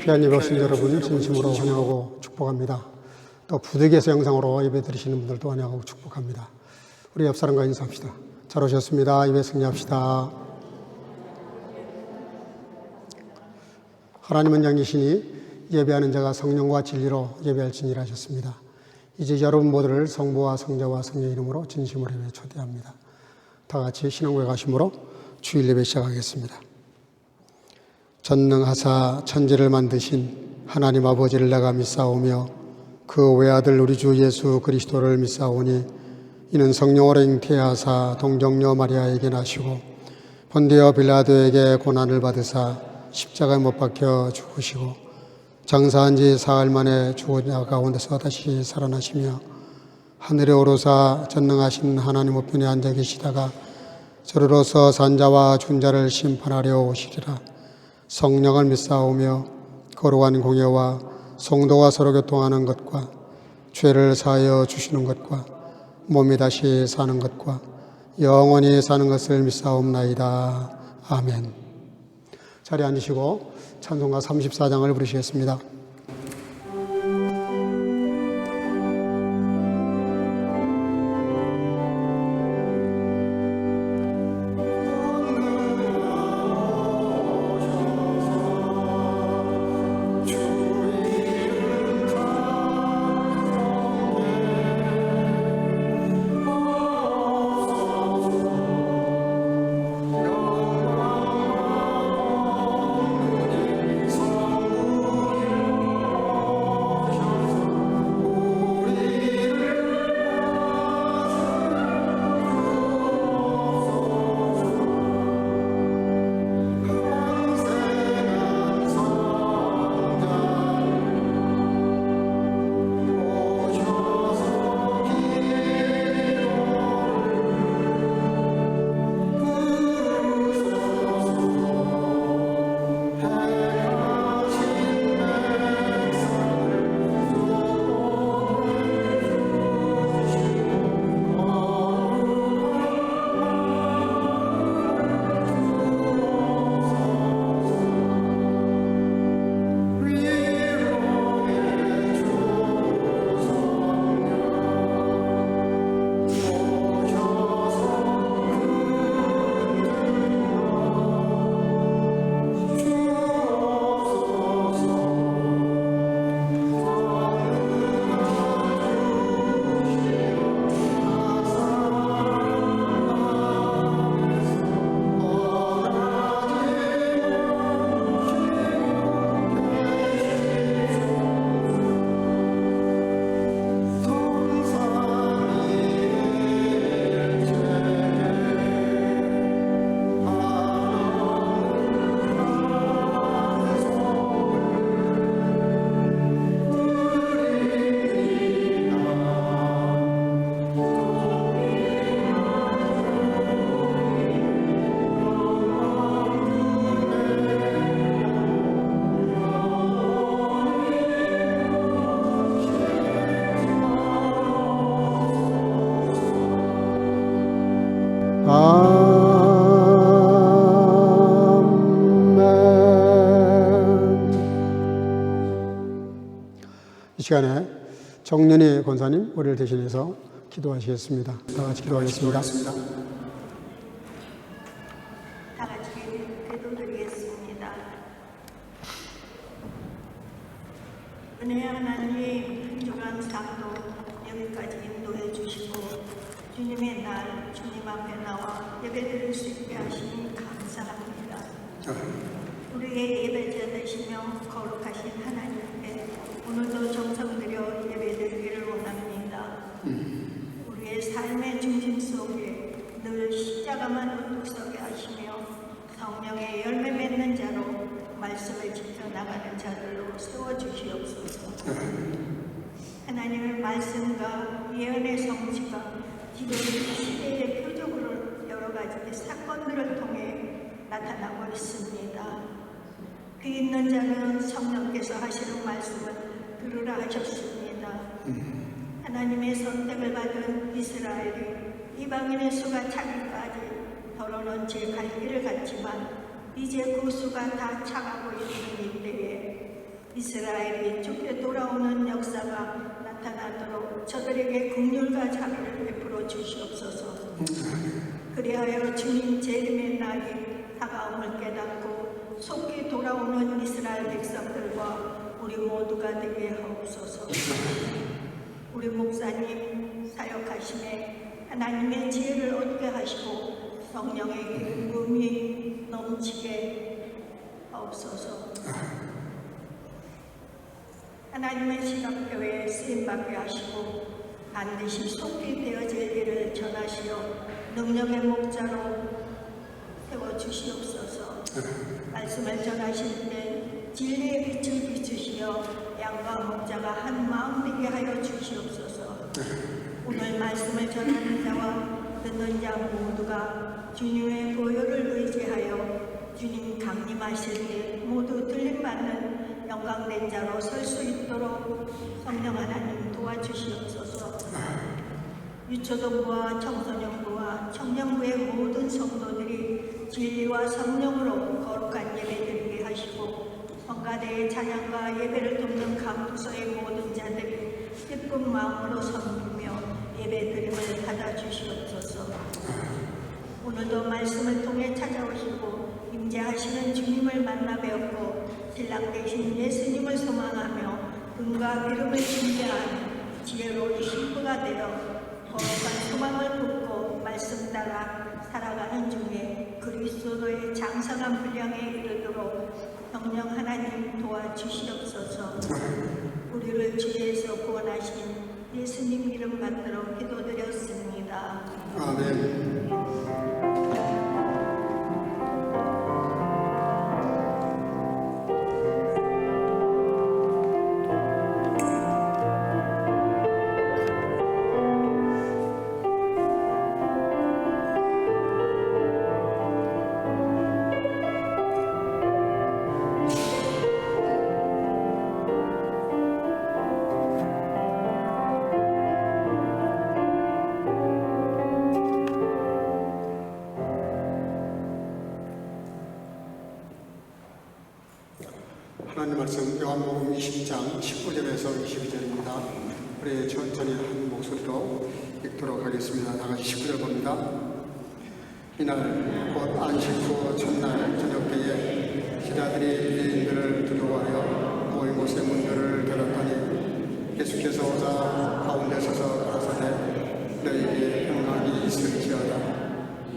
귀한 예배 오신 여러분 진심으로 환영하고 축복합니다. 또 부득이해서 영상으로 예배 드리시는 분들도 환영하고 축복합니다. 우리 옆 사람과 인사합시다. 잘 오셨습니다. 예배 승리합시다. 하나님은 영이시니 예배하는 자가 성령과 진리로 예배할지니라 하셨습니다. 이제 여러분 모두를 성부와 성자와 성령의 이름으로 진심으로 예배 초대합니다. 다 같이 신앙고백 하심으로 주일 예배 시작하겠습니다. 전능하사 천지를 만드신 하나님 아버지를 내가 믿사오며 그 외아들 우리 주 예수 그리스도를 믿사오니 이는 성령으로 잉태하사 동정녀 마리아에게 나시고 본디오 빌라도에게 고난을 받으사 십자가에 못 박혀 죽으시고 장사한 지 사흘 만에 죽은 자 가운데서 다시 살아나시며 하늘에 오르사 전능하신 하나님 우편에 앉아 계시다가 저리로서 산자와 중자를 심판하려 오시리라. 성령을 믿사오며 거룩한 공예와 성도가 서로 교통하는 것과 죄를 사하여 주시는 것과 몸이 다시 사는 것과 영원히 사는 것을 믿사옵나이다. 아멘. 자리에 앉으시고 찬송가 34장을 부르시겠습니다. 이 시간에 정연희 권사님 우리를 대신해서 기도하시겠습니다. 다 같이 기도하겠습니다. 다 같이 기도드리겠습니다. 은혜의 하나님, 한 주간 삶도 여기까지 인도해 주시고 주님의 날 주님 앞에 나와 예배드릴 수 있게 하시니 감사합니다. 우리의 예배자 되시며 거룩하신 하나님께 오늘도 정성 들여 예배드리기를 원합니다. 우리의 삶의 중심 속에 늘 십자가만 우뚝서게 하시며 성령의 열매 맺는 자로 말씀을 지켜나가는 자들로 세워주시옵소서. 하나님의 말씀과 예언의 성취가 지금 시대의 표적으로 여러 가지 사건들을 통해 나타나고 있습니다. 그 있는 자는 성령께서 하시는 말씀을 들으라 하셨습니다. 하나님의 선택을 받은 이스라엘이 이방인의 수가 차기까지 더러는 제 갈 길을 갔지만 이제 그 수가 다 차가고 있는 이때에 이스라엘이 주께 돌아오는 역사가 나타나도록 저들에게 긍휼과 자비를 베풀어 주시옵소서. 그리하여 주님 재림의 날이 다가옴을 깨닫고 속히 돌아오는 이스라엘 백성들과 우리 모두가 되게 하옵소서. 우리 목사님 사역하심에 하나님의 지혜를 얻게 하시고 성령의 기쁨이 넘치게 하옵소서. 하나님의 시각교회에 쓰임받게 하시고 반드시 속히 되어질 일을 전하시어 능력의 목자로 세워주시옵소서. 말씀을 전하실 때 진리의 빛을 비추시어 양과 목자가 한 마음 되게 하여 주시옵소서. 오늘 말씀을 전하는 자와 듣는 자 모두가 주님의 보혈을 의지하여 주님 강림하실 때 모두 들림받는 영광된 자로 설 수 있도록 성령 하나님 도와주시옵소서. 유초동부와 청소년부와 청년부의 모든 성도들이 진리와 성령으로 거룩한 예배드리게 하시고 성가대의 찬양과 예배를 돕는 감투소의 모든 자들이 기쁜 마음으로 섬기며 예배드림을 받아주시옵소서. 오늘도 말씀을 통해 찾아오시고 임재하시는 주님을 만나 뵈었고 신랑 되신 예수님을 소망하며 금과 기름을 준비한 지혜로운 신부가 되어 거룩한 소망을 품고 말씀 따라 살아가는 중에 그리스도의 장성한 분량에 이르도록 성령 하나님 도와주시옵소서. 우리를 죄에서 구원하신 예수님 이름 받들어 기도드렸습니다. 아멘. 하나님 말씀 요한복음 20장 19절에서 22절입니다. 우리 천천히 한 목소리로 읽도록 하겠습니다. 다 같이 19절 봅니다. 이날 곧 안식 후 첫날 저녁 때에 제자들이 유대인들을 두려워하여 모인 곳의 문들을 닫았더니 예수께서 오사 가운데 서서 가라사대 너희에게 평강이 있을지어다.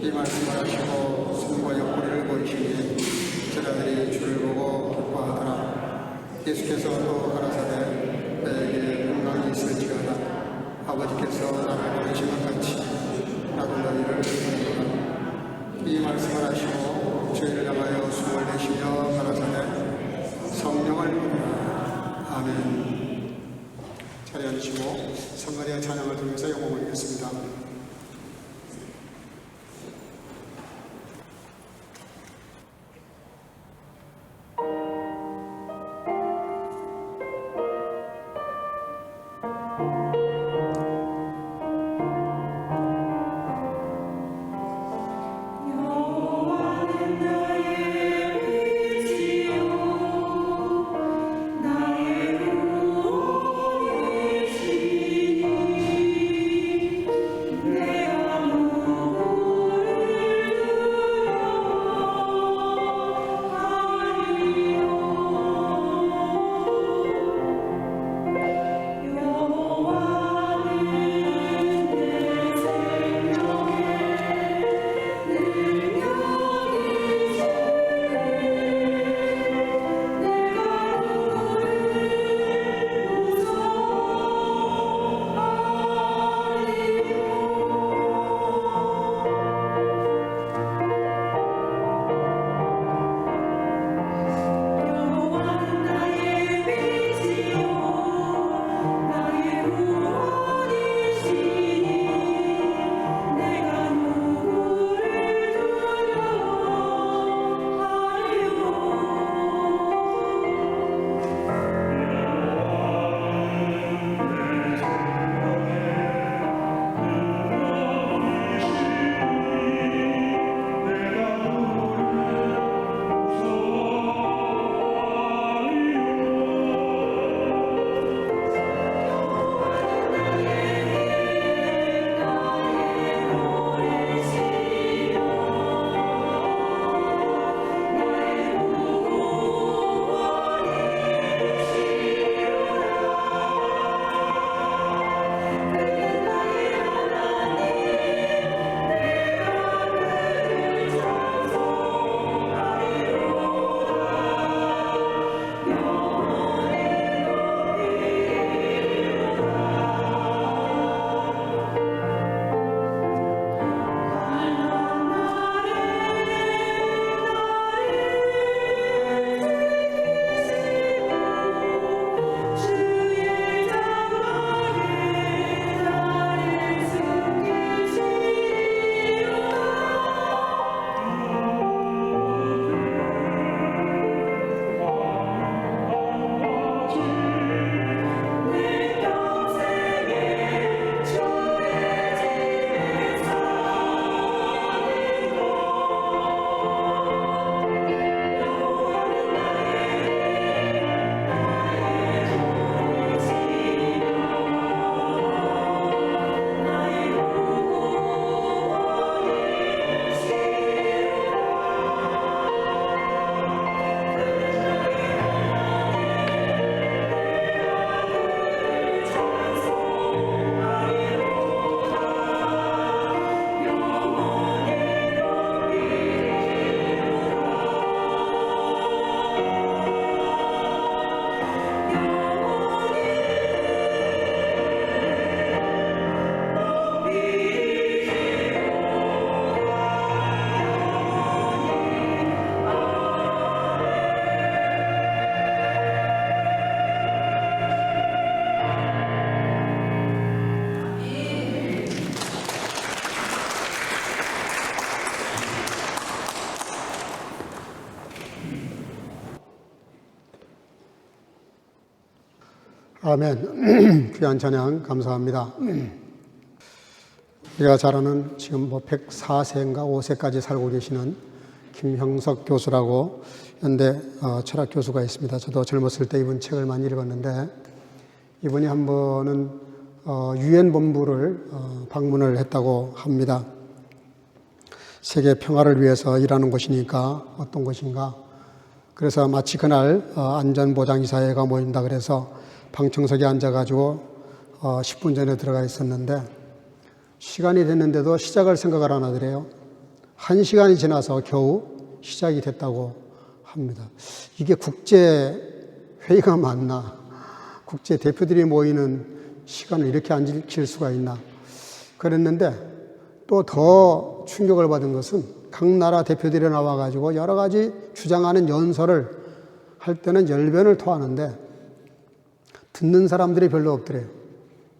이 말씀을 하시고 손과 옆구리를 보이시니 제자들이 주를 보고 기뻐하더라. 예수께서 또 가라사대 너희에게 평강이 있을지어다. 아버지께서 나를 보내신 것 같이 나도 너희를 보내노라. 이 말씀을 하시고 저희를 향하여 숨을 내쉬며 가라사대 성령을 받으라. 아멘. 자리에 앉으시고 성가대의 찬양을 통해서 영광을 드리겠습니다. 나의 구원이시니 아멘. 귀한 찬양 감사합니다. 우리가 잘 아는 지금 104세인가 5세까지 살고 계시는 김형석 교수라고 현대 철학 교수가 있습니다. 저도 젊었을 때 이분 책을 많이 읽었는데 이분이 한 번은 유엔 본부를 방문을 했다고 합니다. 세계 평화를 위해서 일하는 곳이니까 어떤 곳인가. 그래서 마치 그날 안전보장이사회가 모인다 그래서 방청석에 앉아가지고 10분 전에 들어가 있었는데 시간이 됐는데도 시작할 생각을 안 하더래요. 1시간이 지나서 겨우 시작이 됐다고 합니다. 이게 국제회의가 맞나? 국제 대표들이 모이는 시간을 이렇게 안 지킬 수가 있나? 그랬는데 또 더 충격을 받은 것은 각 나라 대표들이 나와가지고 여러 가지 주장하는 연설을 할 때는 열변을 토하는데 듣는 사람들이 별로 없더래요.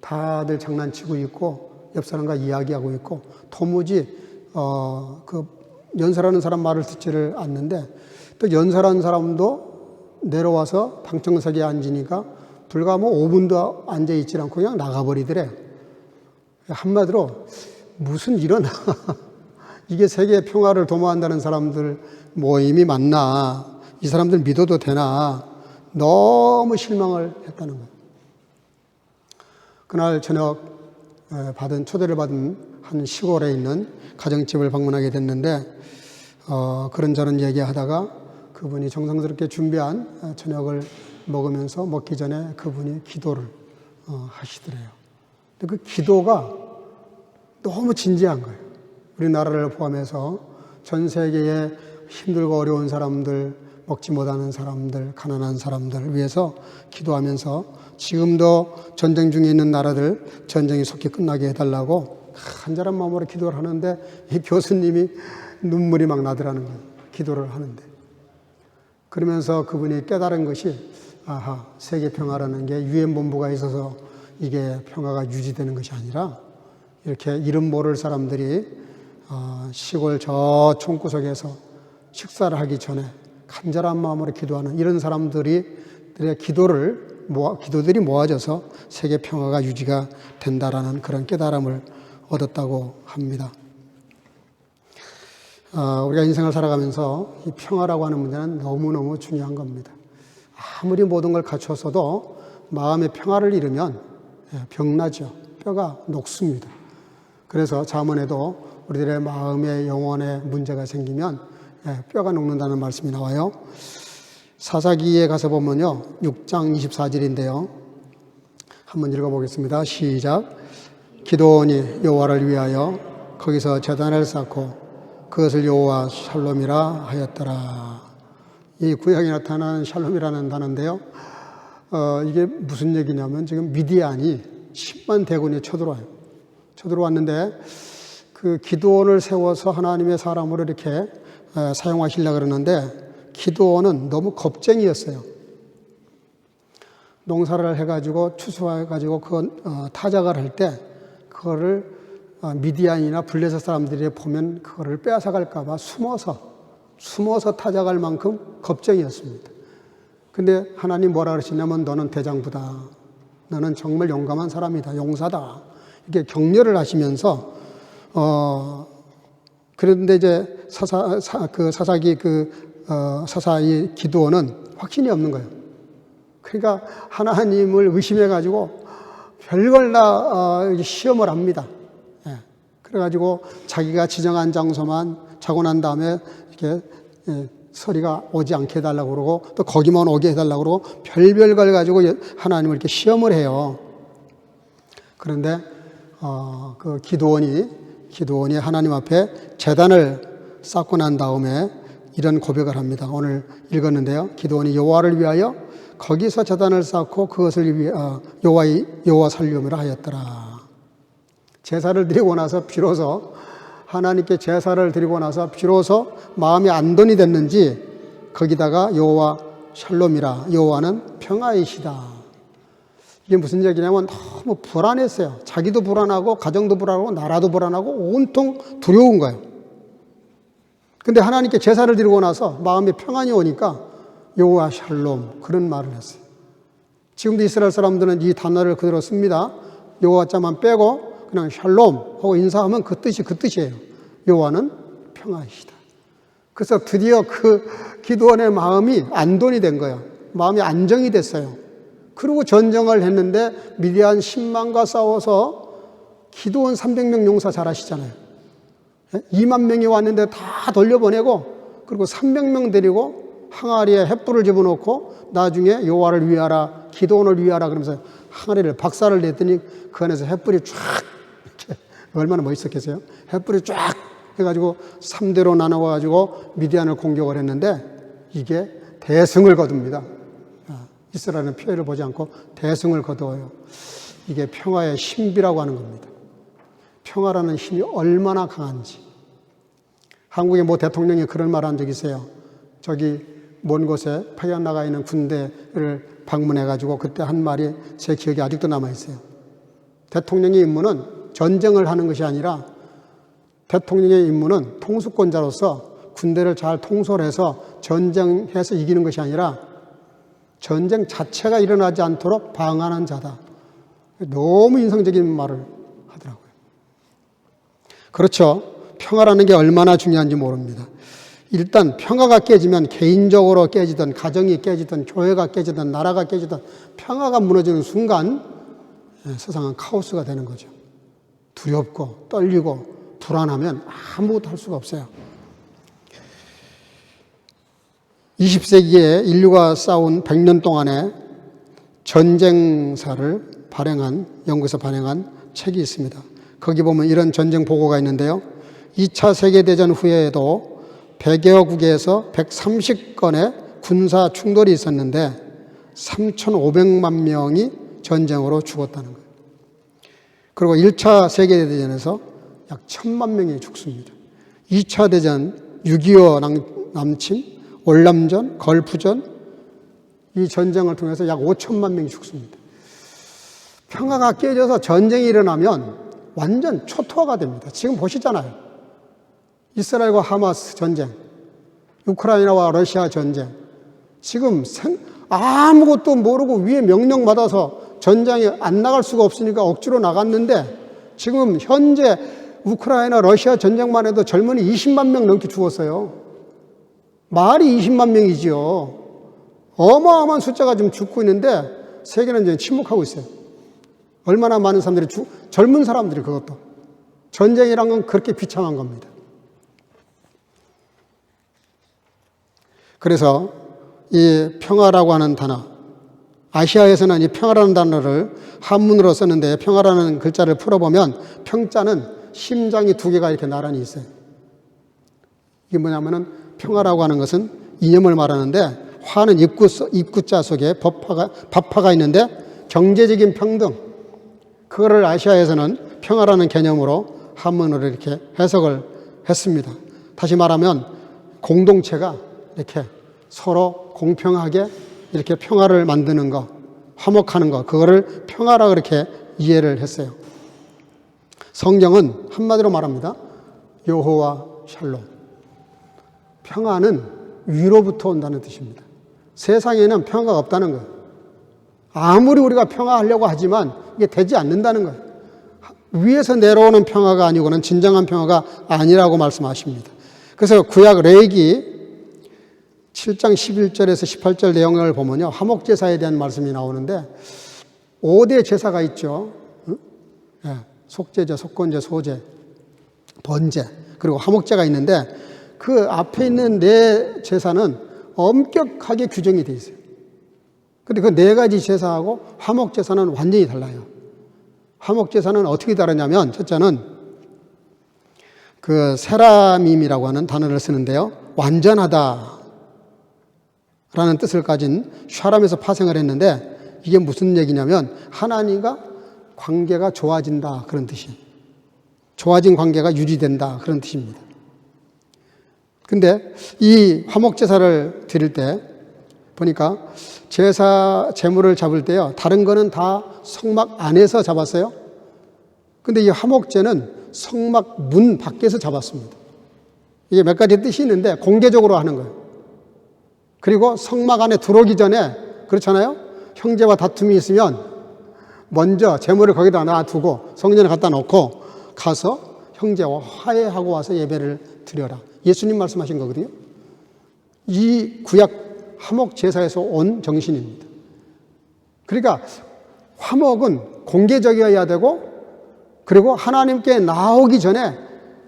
다들 장난치고 있고 옆 사람과 이야기하고 있고 도무지 그 연설하는 사람 말을 듣지를 않는데 또 연설하는 사람도 내려와서 방청석에 앉으니까 불과 5분도 앉아있지 않고 그냥 나가버리더래. 한마디로 무슨 이런 이게 세계 평화를 도모한다는 사람들 모임이 맞나? 이 사람들 믿어도 되나? 너무 실망을 했다는 거예요. 그날 저녁 초대를 받은 한 시골에 있는 가정집을 방문하게 됐는데 그런저런 얘기하다가 그분이 정성스럽게 준비한 저녁을 먹으면서 먹기 전에 그분이 기도를 하시더래요. 근데 그 기도가 너무 진지한 거예요. 우리나라를 포함해서 전 세계에 힘들고 어려운 사람들, 먹지 못하는 사람들, 가난한 사람들 위해서 기도하면서 지금도 전쟁 중에 있는 나라들 전쟁이 속히 끝나게 해달라고 간절한 마음으로 기도를 하는데 이 교수님이 눈물이 막 나더라는 거예요. 기도를 하는데. 그러면서 그분이 깨달은 것이 세계 평화라는 게 유엔 본부가 있어서 이게 평화가 유지되는 것이 아니라 이렇게 이름 모를 사람들이 시골 저 총구석에서 식사를 하기 전에 간절한 마음으로 기도하는 이런 사람들의 기도들이 모아져서 세계 평화가 유지가 된다라는 그런 깨달음을 얻었다고 합니다. 우리가 인생을 살아가면서 이 평화라고 하는 문제는 너무너무 중요한 겁니다. 아무리 모든 걸 갖췄어도 마음의 평화를 잃으면 병나죠. 뼈가 녹습니다. 그래서 잠언에도 우리들의 마음의 영혼에 문제가 생기면 뼈가 녹는다는 말씀이 나와요. 사사기에 가서 보면요. 6장 24절인데요. 한번 읽어보겠습니다. 시작. 기드온이 여호와를 위하여 거기서 제단을 쌓고 그것을 여호와 샬롬이라 하였더라. 이 구약에 나타나는 샬롬이라는 단어인데요. 이게 무슨 얘기냐면 지금 미디안이 10만 대군이 쳐들어왔는데 그 기드온을 세워서 하나님의 사람으로 이렇게 사용하시려고 그러는데 기드온은 너무 겁쟁이였어요. 농사를 해가지고 추수해가지고 타작을 할 때 그거를 미디안이나 블레셋 사람들이 보면 그거를 빼앗아갈까봐 숨어서 타작할 만큼 겁쟁이였습니다. 근데 하나님 뭐라 그러시냐면 너는 대장부다. 너는 정말 용감한 사람이다. 용사다. 이렇게 격려를 하시면서 그런데 이제 사사기 기드온은 확신이 없는 거예요. 그러니까 하나님을 의심해가지고 별걸 다 시험을 합니다. 그래가지고 자기가 지정한 장소만 자고 난 다음에 이렇게 서리가 오지 않게 해달라고 그러고 또 거기만 오게 해달라고 그러고 별별 걸 가지고 하나님을 이렇게 시험을 해요. 그런데 그 기드온이 하나님 앞에 제단을 쌓고 난 다음에 이런 고백을 합니다. 오늘 읽었는데요. 기드온이 여호와를 위하여 거기서 제단을 쌓고 그것을 위해 여호와 살림으로 하였더라. 제사를 드리고 나서 비로소 하나님께 제사를 드리고 나서 비로소 마음이 안돈이 됐는지 거기다가 여호와 샬롬이라 여호와는 평화이시다. 이게 무슨 얘기냐면 너무 불안했어요. 자기도 불안하고 가정도 불안하고 나라도 불안하고 온통 두려운 거예요. 근데 하나님께 제사를 드리고 나서 마음에 평안이 오니까 여호와 샬롬 그런 말을 했어요. 지금도 이스라엘 사람들은 이 단어를 그대로 씁니다. 여호와 자만 빼고 그냥 샬롬 하고 인사하면 그 뜻이에요. 여호와는 평화이시다. 그래서 드디어 그 기드온의 마음이 안돈이 된 거예요. 마음이 안정이 됐어요. 그리고 전쟁을 했는데 미디안 10만과 싸워서 기드온 300명 용사 잘 아시잖아요. 2만 명이 왔는데 다 돌려보내고 그리고 300명 데리고 항아리에 횃불을 집어넣고 나중에 여호와를 위하라, 기드온을 위하라 그러면서 항아리를 박살을 냈더니 그 안에서 횃불이 쫙 이렇게 얼마나 멋있었겠어요. 횃불이 쫙 해가지고 3대로 나눠가지고 미디안을 공격을 했는데 이게 대승을 거둡니다. 이스라엘은 피해를 보지 않고 대승을 거두어요. 이게 평화의 신비라고 하는 겁니다. 평화라는 힘이 얼마나 강한지. 한국의 뭐 대통령이 그런 말 한 적이 있어요. 저기 먼 곳에 파견 나가 있는 군대를 방문해가지고 그때 한 말이 제 기억에 아직도 남아있어요. 대통령의 임무는 전쟁을 하는 것이 아니라 대통령의 임무는 통수권자로서 군대를 잘 통솔해서 전쟁해서 이기는 것이 아니라 전쟁 자체가 일어나지 않도록 방어하는 자다. 너무 인상적인 말을 하더라고요. 그렇죠. 평화라는 게 얼마나 중요한지 모릅니다. 일단 평화가 깨지면 개인적으로 깨지든 가정이 깨지든 교회가 깨지든 나라가 깨지든 평화가 무너지는 순간 세상은 카오스가 되는 거죠. 두렵고 떨리고 불안하면 아무것도 할 수가 없어요. 20세기에 인류가 싸운 100년 동안의 전쟁사를 영국에서 발행한 책이 있습니다. 거기 보면 이런 전쟁 보고가 있는데요. 2차 세계대전 후에도 100여 국에서 130건의 군사 충돌이 있었는데 3,500만 명이 전쟁으로 죽었다는 거예요. 그리고 1차 세계대전에서 약 1,000만 명이 죽습니다. 2차 대전, 6.25 남침, 월남전, 걸프전, 이 전쟁을 통해서 약 5천만 명이 죽습니다. 평화가 깨져서 전쟁이 일어나면 완전 초토화가 됩니다. 지금 보시잖아요. 이스라엘과 하마스 전쟁, 우크라이나와 러시아 전쟁. 지금 아무것도 모르고 위에 명령 받아서 전장에 안 나갈 수가 없으니까 억지로 나갔는데 지금 현재 우크라이나 러시아 전쟁만 해도 젊은이 20만 명 넘게 죽었어요. 말이 20만 명이지요. 어마어마한 숫자가 지금 죽고 있는데 세계는 이제 침묵하고 있어요. 얼마나 많은 사람들이 젊은 사람들이 그것도. 전쟁이란 건 그렇게 비참한 겁니다. 그래서 이 평화라고 하는 단어, 아시아에서는 이 평화라는 단어를 한문으로 썼는데 평화라는 글자를 풀어보면 평자는 심장이 두 개가 이렇게 나란히 있어요. 이게 뭐냐면은 평화라고 하는 것은 이념을 말하는데 화는 입구자 속에 법화가 있는데 경제적인 평등, 그거를 아시아에서는 평화라는 개념으로 한문으로 이렇게 해석을 했습니다. 다시 말하면 공동체가 이렇게 서로 공평하게 이렇게 평화를 만드는 거, 화목하는 거, 그거를 평화라 그렇게 이해를 했어요. 성경은 한마디로 말합니다. 여호와 샬롬. 평화는 위로부터 온다는 뜻입니다. 세상에는 평화가 없다는 거예요. 아무리 우리가 평화하려고 하지만 이게 되지 않는다는 거예요. 위에서 내려오는 평화가 아니고는 진정한 평화가 아니라고 말씀하십니다. 그래서 구약 레위기 7장 11절에서 18절 내용을 보면요. 화목제사에 대한 말씀이 나오는데 5대 제사가 있죠. 속죄제, 속건제, 소제, 번제, 그리고 화목제가 있는데 그 앞에 있는 네 제사는 엄격하게 규정이 되어 있어요. 근데 그 네 가지 제사하고 화목제사는 완전히 달라요. 화목제사는 어떻게 다르냐면 첫째는 그 세라밈이라고 하는 단어를 쓰는데요. 완전하다 라는 뜻을 가진 샤람에서 파생을 했는데 이게 무슨 얘기냐면 하나님과 관계가 좋아진다 그런 뜻이에요. 좋아진 관계가 유지된다 그런 뜻입니다. 근데 이 화목제사를 드릴 때 보니까 제사 제물을 잡을 때요. 다른 거는 다 성막 안에서 잡았어요. 근데 이 화목제는 성막 문 밖에서 잡았습니다. 이게 몇 가지 뜻이 있는데 공개적으로 하는 거예요. 그리고 성막 안에 들어오기 전에 그렇잖아요. 형제와 다툼이 있으면 먼저 재물을 거기다 놔두고 성전에 갖다 놓고 가서 형제와 화해하고 와서 예배를 드려라. 예수님 말씀하신 거거든요. 이 구약 화목 제사에서 온 정신입니다. 그러니까 화목은 공개적이어야 되고, 그리고 하나님께 나오기 전에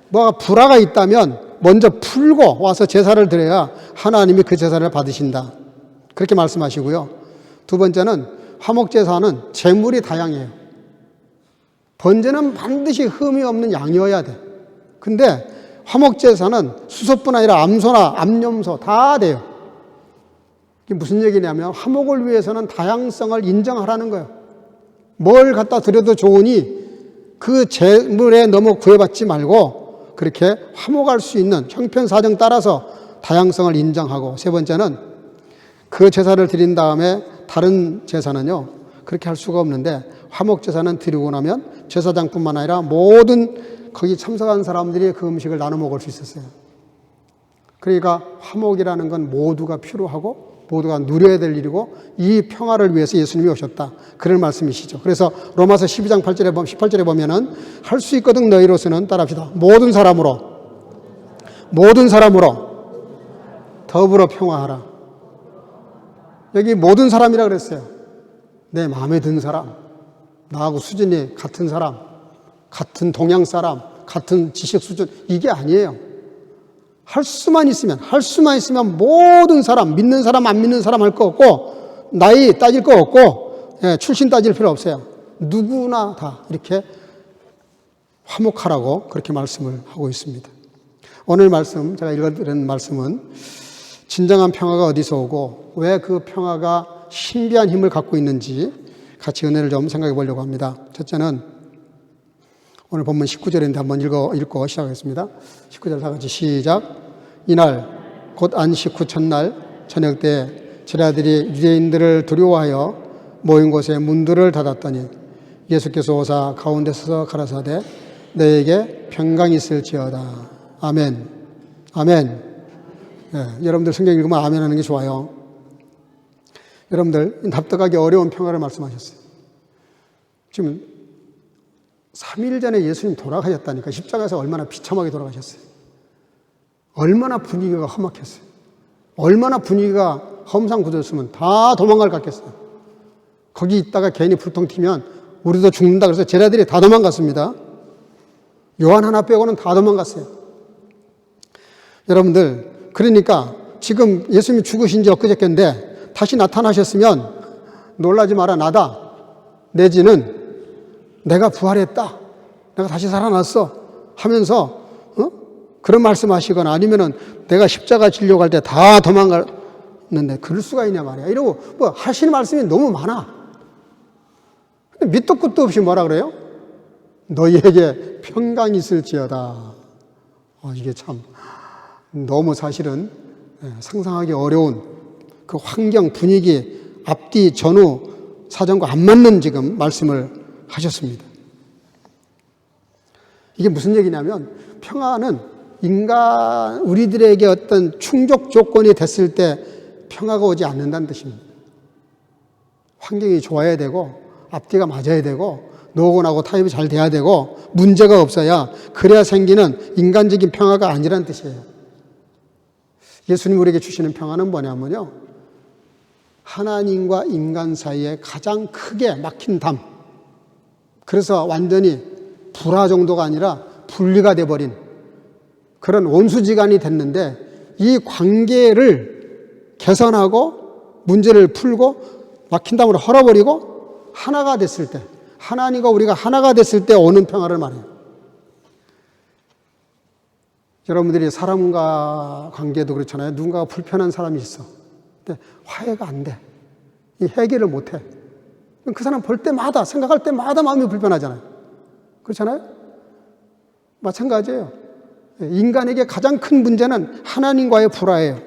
뭐가 불화가 있다면 먼저 풀고 와서 제사를 드려야 하나님이 그 제사를 받으신다. 그렇게 말씀하시고요. 두 번째는 화목 제사는 제물이 다양해요. 번제는 반드시 흠이 없는 양이어야 돼. 근데 화목 제사는 수소뿐 아니라 암소나 암염소 다 돼요. 이게 무슨 얘기냐면 화목을 위해서는 다양성을 인정하라는 거예요. 뭘 갖다 드려도 좋으니 그 제물에 너무 구애받지 말고 그렇게 화목할 수 있는 형편사정 따라서 다양성을 인정하고, 세 번째는 그 제사를 드린 다음에 다른 제사는요 그렇게 할 수가 없는데, 화목 제사는 드리고 나면 제사장뿐만 아니라 모든 거기 참석한 사람들이 그 음식을 나눠 먹을 수 있었어요. 그러니까 화목이라는 건 모두가 필요하고 모두가 누려야 될 일이고, 이 평화를 위해서 예수님이 오셨다. 그런 말씀이시죠. 그래서 로마서 12장 18절에 보면은 할 수 있거든 너희로서는, 따라합시다. 모든 사람으로 더불어 평화하라. 여기 모든 사람이라 그랬어요. 내 마음에 드는 사람, 나하고 수준이 같은 사람, 같은 동양 사람, 같은 지식 수준, 이게 아니에요. 할 수만 있으면 모든 사람, 믿는 사람 안 믿는 사람 할 거 없고, 나이 따질 거 없고, 출신 따질 필요 없어요. 누구나 다 이렇게 화목하라고 그렇게 말씀을 하고 있습니다. 오늘 말씀, 제가 읽어드리는 말씀은 진정한 평화가 어디서 오고 왜 그 평화가 신비한 힘을 갖고 있는지 같이 은혜를 좀 생각해 보려고 합니다. 첫째는 오늘 본문 19절인데 한번 읽고 시작하겠습니다. 19절 다 같이 시작. 이날 곧 안식 후 첫날 저녁 때 제자들이 유대인들을 두려워하여 모인 곳에 문들을 닫았더니 예수께서 오사 가운데 서서 가라사대 너에게 평강이 있을지어다. 아멘. 아멘. 여러분들 성경 읽으면 아멘 하는 게 좋아요. 여러분들 납득하기 어려운 평화를 말씀하셨어요. 지금 3일 전에 예수님 돌아가셨다니까. 십자가에서 얼마나 비참하게 돌아가셨어요. 얼마나 분위기가 험악했어요. 얼마나 분위기가 험상궂었으면 다 도망갈 것 같겠어요. 거기 있다가 괜히 불통 튀면 우리도 죽는다 그래서 제자들이 다 도망갔습니다. 요한 하나 빼고는 다 도망갔어요. 여러분들, 그러니까 지금 예수님이 죽으신 지 엊그저께인데 다시 나타나셨으면 놀라지 마라. 나다. 내지는 내가 부활했다, 내가 다시 살아났어 하면서 그런 말씀하시거나, 아니면은 내가 십자가 지려고 할 때 다 도망갔는데 그럴 수가 있냐 말이야. 이러고 뭐 하시는 말씀이 너무 많아. 근데 밑도 끝도 없이 뭐라 그래요? 너희에게 평강이 있을지어다. 이게 참 너무 사실은 상상하기 어려운 그 환경, 분위기, 앞뒤, 전후 사정과 안 맞는 지금 말씀을 하셨습니다. 이게 무슨 얘기냐면, 평화는 우리들에게 어떤 충족 조건이 됐을 때 평화가 오지 않는다는 뜻입니다. 환경이 좋아야 되고, 앞뒤가 맞아야 되고, 노곤하고 타협이 잘 돼야 되고, 문제가 없어야, 그래야 생기는 인간적인 평화가 아니라는 뜻이에요. 예수님 우리에게 주시는 평화는 뭐냐면요, 하나님과 인간 사이에 가장 크게 막힌 담, 그래서 완전히 불화 정도가 아니라 분리가 돼버린 그런 원수지간이 됐는데, 이 관계를 개선하고 문제를 풀고 막힌 담을 헐어버리고 하나가 됐을 때, 하나님과 우리가 하나가 됐을 때 오는 평화를 말해요. 여러분들이 사람과 관계도 그렇잖아요. 누군가가 불편한 사람이 있어. 근데 화해가 안 돼. 이 해결을 못 해. 그 사람 볼 때마다, 생각할 때마다 마음이 불편하잖아요. 그렇잖아요? 마찬가지예요. 인간에게 가장 큰 문제는 하나님과의 불화예요.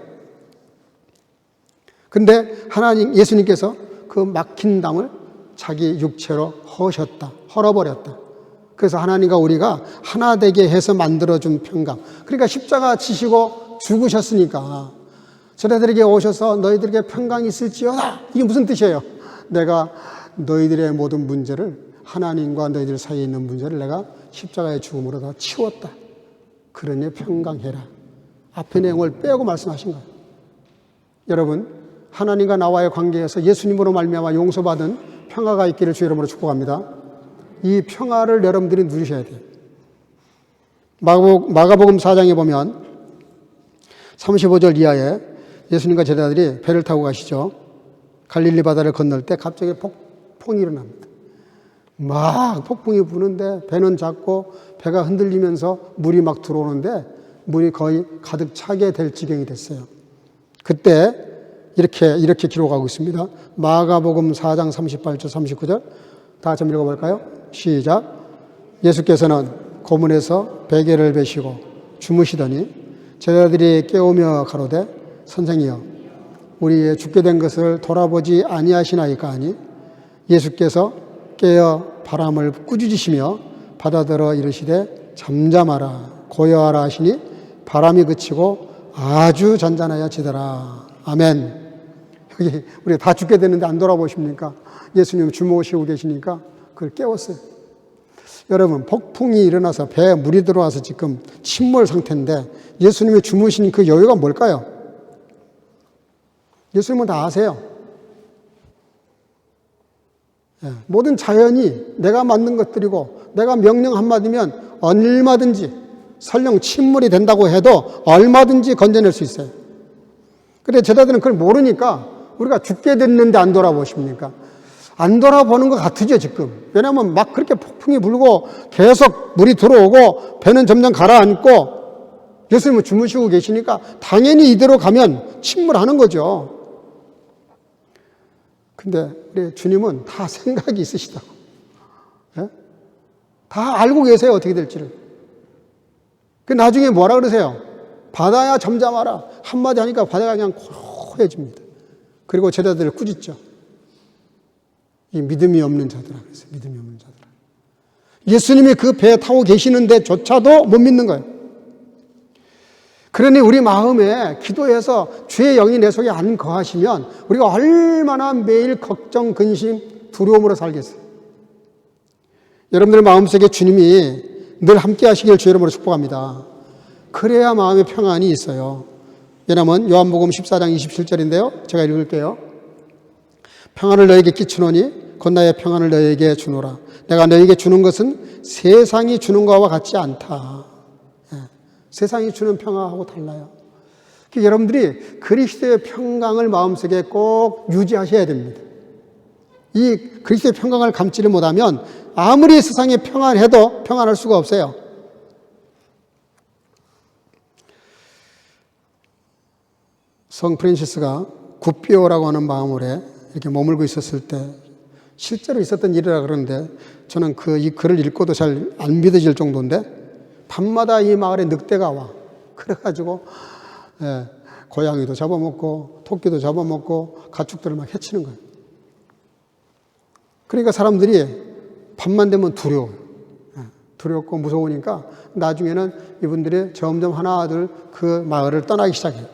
근데 예수님께서 그 막힌 담을 자기 육체로 허셨다, 헐어버렸다. 그래서 하나님과 우리가 하나 되게 해서 만들어준 평강. 그러니까 십자가 지시고 죽으셨으니까 저희들에게 오셔서 너희들에게 평강이 있을지어다. 이게 무슨 뜻이에요? 내가 너희들의 모든 문제를, 하나님과 너희들 사이에 있는 문제를 내가 십자가의 죽음으로 다 치웠다. 그러니 평강해라. 앞의 내용을 빼고 말씀하신 거예요. 여러분, 하나님과 나와의 관계에서 예수님으로 말미암아 용서받은 평화가 있기를 주 이름으로 축복합니다. 이 평화를 여러분들이 누리셔야 돼요. 마가복음 4장에 보면 35절 이하에 예수님과 제자들이 배를 타고 가시죠. 갈릴리 바다를 건널 때 갑자기 폭풍이 일어납니다. 막 폭풍이 부는데 배는 작고 배가 흔들리면서 물이 막 들어오는데 물이 거의 가득 차게 될 지경이 됐어요. 그때 이렇게 기록하고 있습니다. 마가복음 4장 38절 39절 다 같이 읽어볼까요? 시작. 예수께서는 고문에서 베개를 베시고 주무시더니 제자들이 깨우며 가로되 선생이여 우리의 죽게 된 것을 돌아보지 아니하시나이까 하니 예수께서 깨어 바람을 꾸짖으시며 바다더러 이르시되 잠잠하라 고요하라 하시니 바람이 그치고 아주 잔잔하여지더라. 아멘. 여기 우리가 다 죽게 되는데 안 돌아보십니까? 예수님 주무시고 계시니까 그걸 깨웠어요. 여러분, 폭풍이 일어나서 배에 물이 들어와서 지금 침몰 상태인데 예수님이 주무신 그 여유가 뭘까요? 예수님은 다 아세요. 모든 자연이 내가 만든 것들이고 내가 명령 한마디면 얼마든지 설령 침몰이 된다고 해도 얼마든지 건져낼 수 있어요. 그런데 제자들은 그걸 모르니까 우리가 죽게 됐는데 안 돌아보십니까? 안 돌아보는 것 같으죠, 지금. 왜냐하면 막 그렇게 폭풍이 불고 계속 물이 들어오고 배는 점점 가라앉고 예수님은 주무시고 계시니까 당연히 이대로 가면 침몰하는 거죠. 근데 우리 주님은 다 생각이 있으시다고. 예? 다 알고 계세요, 어떻게 될지를. 그 나중에 뭐라 그러세요? 바다야 잠잠하라. 한마디 하니까 바다가 그냥 고요해집니다. 그리고 제자들을 꾸짖죠. 이 믿음이 없는 자들아 그랬어요. 믿음이 없는 자들아. 예수님이 그 배에 타고 계시는데조차도 못 믿는 거예요. 그러니 우리 마음에 기도해서 주의 영이 내 속에 안 거하시면 우리가 얼마나 매일 걱정, 근심, 두려움으로 살겠어요. 여러분들 마음속에 주님이 늘 함께 하시길 주 이름으로 축복합니다. 그래야 마음에 평안이 있어요. 왜냐하면 요한복음 14장 27절인데요. 제가 읽을게요. 평안을 너에게 끼치노니 곧 나의 평안을 너에게 주노라. 내가 너에게 주는 것은 세상이 주는 것과 같지 않다. 세상이 주는 평화하고 달라요. 여러분들이 그리스도의 평강을 마음속에 꼭 유지하셔야 됩니다. 이 그리스도의 평강을 감지를 못하면 아무리 세상에 평안해도 평안할 수가 없어요. 성 프란시스가 굿비오라고 하는 마을에 이렇게 머물고 있었을 때 실제로 있었던 일이라 그러는데 저는 이 글을 읽고도 잘 안 믿어질 정도인데 밤마다 이 마을에 늑대가 와. 그래가지고 고양이도 잡아먹고 토끼도 잡아먹고 가축들을 막 해치는 거예요. 그러니까 사람들이 밤만 되면 두려워요. 두렵고 무서우니까 나중에는 이분들이 점점 하나둘 그 마을을 떠나기 시작해요.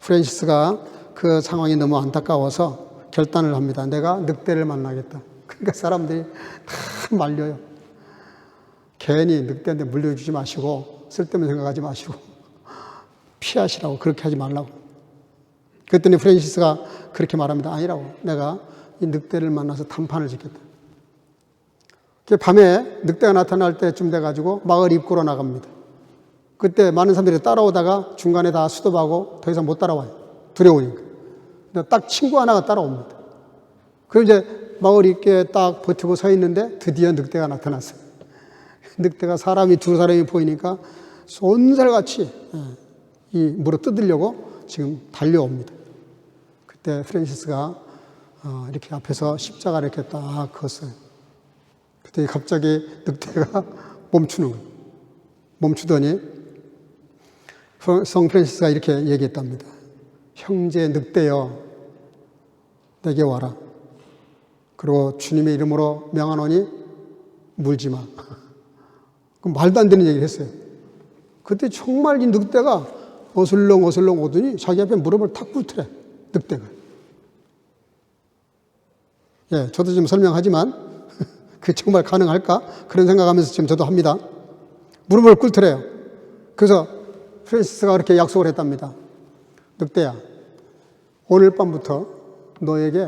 프란시스가 그 상황이 너무 안타까워서 결단을 합니다. 내가 늑대를 만나겠다. 그러니까 사람들이 다 말려요. 괜히 늑대한테 물려주지 마시고 쓸데없는 생각하지 마시고 피하시라고, 그렇게 하지 말라고. 그랬더니 프란시스가 그렇게 말합니다. 아니라고. 내가 이 늑대를 만나서 단판을 짓겠다. 밤에 늑대가 나타날 때쯤 돼가지고 마을 입구로 나갑니다. 그때 많은 사람들이 따라오다가 중간에 다 스톱하고 더 이상 못 따라와요. 두려우니까. 근데 딱 친구 하나가 따라옵니다. 그럼 이제 마을 입구에 딱 버티고 서 있는데 드디어 늑대가 나타났어요. 늑대가 두 사람이 보이니까 쏜살같이 이 물어 뜯으려고 지금 달려옵니다. 그때 프란시스가 이렇게 앞에서 십자가를 이렇게 딱 걷어요. 그때 갑자기 늑대가 멈추는 거예요. 멈추더니 성 프란시스가 이렇게 얘기했답니다. 형제 늑대여, 내게 와라. 그리고 주님의 이름으로 명하노니 물지 마. 그럼 말도 안 되는 얘기를 했어요. 그때 정말 이 늑대가 어슬렁 오더니 자기 앞에 무릎을 탁 꿇더래, 늑대가. 예, 저도 지금 설명하지만 그게 정말 가능할까? 그런 생각하면서 지금 저도 합니다. 무릎을 꿇더래요. 그래서 프란시스가 그렇게 약속을 했답니다. 늑대야, 오늘 밤부터 너에게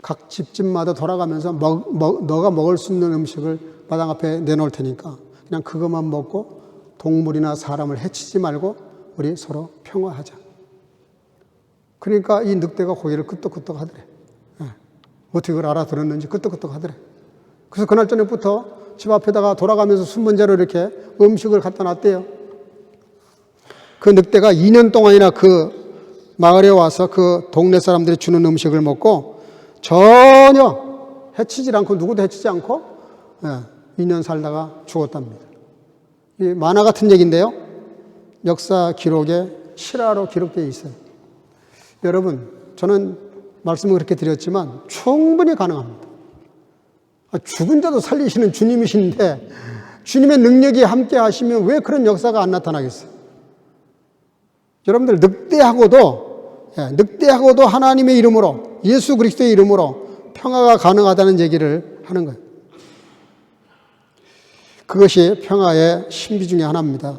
각 집집마다 돌아가면서 너가 먹을 수 있는 음식을 마당 앞에 내놓을 테니까 그냥 그것만 먹고 동물이나 사람을 해치지 말고 우리 서로 평화하자. 그러니까 이 늑대가 고개를 끄덕끄덕 하더래. 예. 어떻게 그걸 알아들었는지 끄덕끄덕 하더래. 그래서 그날 저녁부터 집 앞에다가 돌아가면서 순번제로 이렇게 음식을 갖다 놨대요. 그 늑대가 2년 동안이나 그 마을에 와서 그 동네 사람들이 주는 음식을 먹고 전혀 해치지 않고 누구도 해치지 않고 2년 살다가 죽었답니다. 이 만화 같은 얘기인데요. 역사 기록에 실화로 기록되어 있어요. 여러분, 저는 말씀을 그렇게 드렸지만 충분히 가능합니다. 죽은 자도 살리시는 주님이신데 주님의 능력이 함께 하시면 왜 그런 역사가 안 나타나겠어요? 여러분들 늑대하고도 하나님의 이름으로 예수 그리스도의 이름으로 평화가 가능하다는 얘기를 하는 거예요. 그것이 평화의 신비 중에 하나입니다.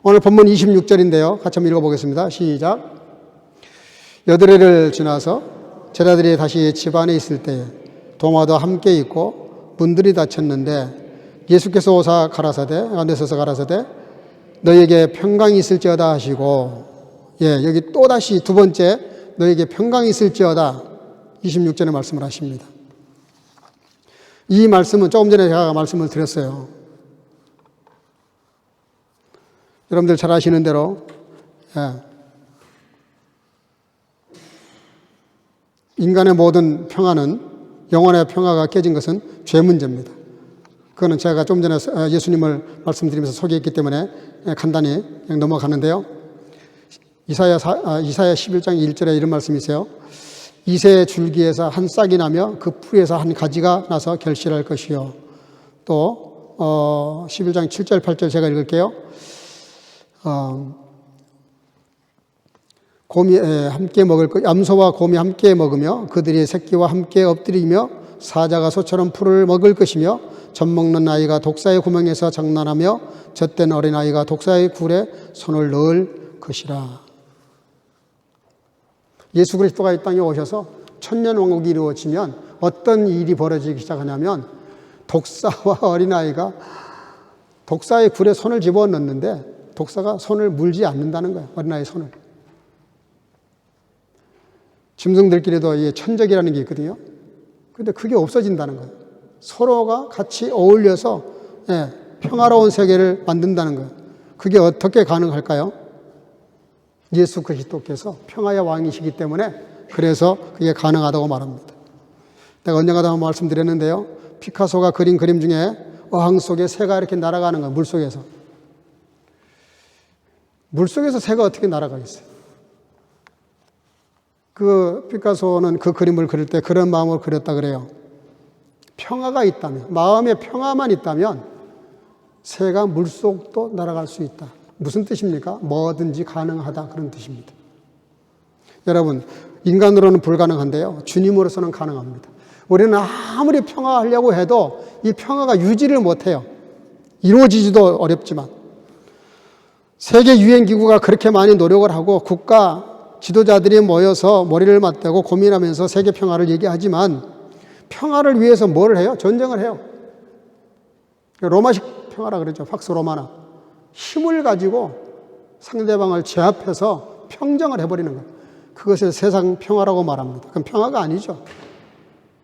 오늘 본문 26절인데요. 같이 한번 읽어보겠습니다. 시작. 여드레를 지나서 제자들이 다시 집 안에 있을 때 도마도 함께 있고 문들이 닫혔는데 예수께서 오사 가라사대 안에 서서 가라사대 너에게 평강이 있을지어다 하시고, 여기 또다시 두 번째 너에게 평강이 있을지어다 26절의 말씀을 하십니다. 이 말씀은 조금 전에 제가 말씀을 드렸어요. 여러분들 잘 아시는 대로 인간의 모든 평화는, 영혼의 평화가 깨진 것은 죄 문제입니다. 그거는 제가 좀 전에 예수님을 말씀드리면서 소개했기 때문에 간단히 그냥 넘어가는데요. 이사야 11장 1절에 이런 말씀이 있어요. 이새 줄기에서 한 싹이 나며 그 풀에서 한 가지가 나서 결실할 것이요. 또 11장 7절 8절 제가 읽을게요. 곰이 함께 먹을 것, 암소와 곰이 함께 먹으며 그들이 새끼와 함께 엎드리며 사자가 소처럼 풀을 먹을 것이며 젖 먹는 아이가 독사의 구멍에서 장난하며 젖된 어린아이가 독사의 굴에 손을 넣을 것이라. 예수 그리스도가 이 땅에 오셔서 천년왕국이 이루어지면 어떤 일이 벌어지기 시작하냐면 독사와 어린아이가 독사의 굴에 손을 집어넣는데 독사가 손을 물지 않는다는 거예요. 어린아이의 손을. 짐승들끼리도 이 천적이라는 게 있거든요. 그런데 그게 없어진다는 거예요. 서로가 같이 어울려서 평화로운 세계를 만든다는 거예요. 그게 어떻게 가능할까요? 예수 그리스도께서 평화의 왕이시기 때문에 그래서 그게 가능하다고 말합니다. 내가 언젠가도 한번 말씀드렸는데요. 피카소가 그린 그림 중에 어항 속에 새가 이렇게 날아가는 거예요. 물속에서. 물속에서 새가 어떻게 날아가겠어요? 그 피카소는 그 그림을 그릴 때 그런 마음으로 그렸다 그래요. 평화가 있다면, 마음의 평화만 있다면 새가 물속도 날아갈 수 있다. 무슨 뜻입니까? 뭐든지 가능하다, 그런 뜻입니다. 여러분, 인간으로는 불가능한데요. 주님으로서는 가능합니다. 우리는 아무리 평화하려고 해도 이 평화가 유지를 못해요. 이루어지지도 어렵지만. 세계 유엔기구가 그렇게 많이 노력을 하고 국가 지도자들이 모여서 머리를 맞대고 고민하면서 세계 평화를 얘기하지만 평화를 위해서 뭘 해요? 전쟁을 해요. 로마식 평화라 그러죠. 팍스 로마나. 힘을 가지고 상대방을 제압해서 평정을 해버리는 거예요. 그것을 세상 평화라고 말합니다. 그건 평화가 아니죠.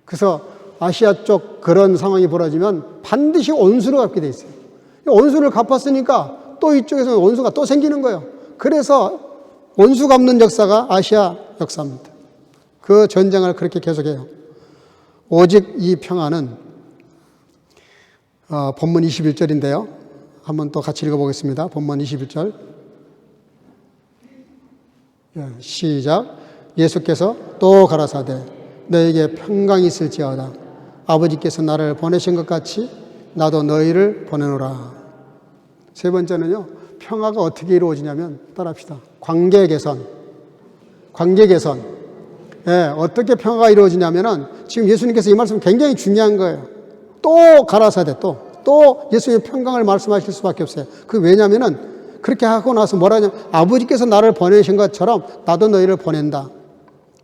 그래서 아시아 쪽 그런 상황이 벌어지면 반드시 원수를 갚게 돼 있어요. 원수를 갚았으니까 또 이쪽에서 원수가 또 생기는 거예요. 그래서 원수 갚는 역사가 아시아 역사입니다. 그 전쟁을 그렇게 계속해요. 오직 이 평화는 본문 21절인데요. 한번 또 같이 읽어보겠습니다. 본문 21절. 시작. 예수께서 또 가라사대 너에게 평강이 있을지어다. 아버지께서 나를 보내신 것 같이 나도 너희를 보내노라. 세 번째는요. 평화가 어떻게 이루어지냐면 따라합시다. 관계 개선. 관계 개선. 어떻게 평화가 이루어지냐면은 지금 예수님께서 이 말씀 굉장히 중요한 거예요. 또 가라사대 또 예수님의 평강을 말씀하실 수밖에 없어요. 그 왜냐면은 그렇게 하고 나서 뭐라 하냐면 아버지께서 나를 보내신 것처럼 나도 너희를 보낸다.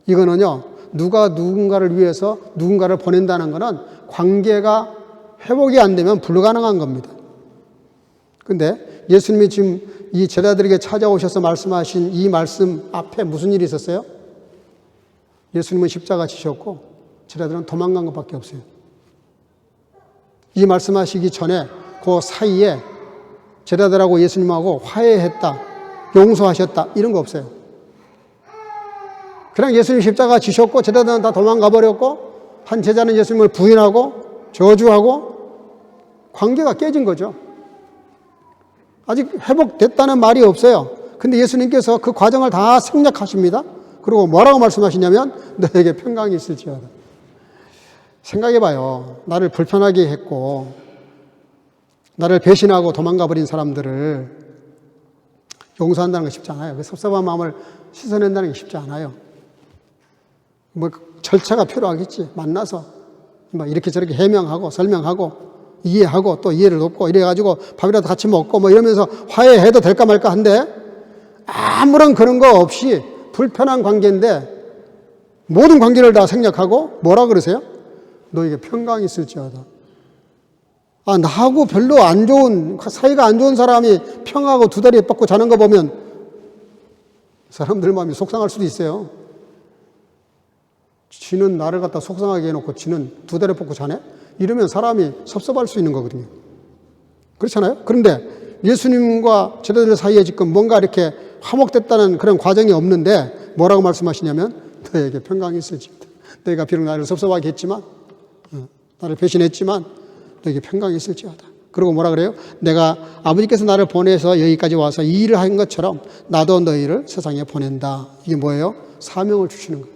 이거는요, 누가 누군가를 위해서 누군가를 보낸다는 거는 관계가 회복이 안 되면 불가능한 겁니다. 근데 예수님이 지금 이 제자들에게 찾아오셔서 말씀하신 이 말씀 앞에 무슨 일이 있었어요? 예수님은 십자가 지셨고 제자들은 도망간 것밖에 없어요. 이 말씀하시기 전에 그 사이에 제자들하고 예수님하고 화해했다, 용서하셨다 이런 거 없어요. 그냥 예수님 십자가 지셨고 제자들은 다 도망가 버렸고 한 제자는 예수님을 부인하고 저주하고 관계가 깨진 거죠. 아직 회복됐다는 말이 없어요. 근데 예수님께서 그 과정을 다 생략하십니다. 그리고 뭐라고 말씀하시냐면 너에게 평강이 있을지어다. 생각해봐요. 나를 불편하게 했고 나를 배신하고 도망가 버린 사람들을 용서한다는 게 쉽지 않아요. 그 섭섭한 마음을 씻어낸다는 게 쉽지 않아요. 뭐 절차가 필요하겠지. 만나서 막 이렇게 저렇게 해명하고 설명하고 이해하고 또 이해를 돕고 이래가지고 밥이라도 같이 먹고 뭐 이러면서 화해해도 될까 말까 한데 아무런 그런 거 없이 불편한 관계인데 모든 관계를 다 생략하고 뭐라 그러세요? 너에게 평강이 있을지어다. 나하고 별로 안 좋은, 사이가 안 좋은 사람이 평하고 두 다리에 뻗고 자는 거 보면 사람들 마음이 속상할 수도 있어요. 지는 나를 갖다 속상하게 해놓고 지는 두 다리에 뻗고 자네? 이러면 사람이 섭섭할 수 있는 거거든요. 그렇잖아요? 그런데 예수님과 제자들 사이에 지금 뭔가 이렇게 화목됐다는 그런 과정이 없는데 뭐라고 말씀하시냐면 너에게 평강이 있을지어다. 너희가 비록 나를 섭섭하게 했지만 나를 배신했지만 너에게 평강이 있을지어다. 그리고 뭐라 그래요? 내가 아버지께서 나를 보내서 여기까지 와서 이 일을 한 것처럼 나도 너희를 세상에 보낸다. 이게 뭐예요? 사명을 주시는 거예요.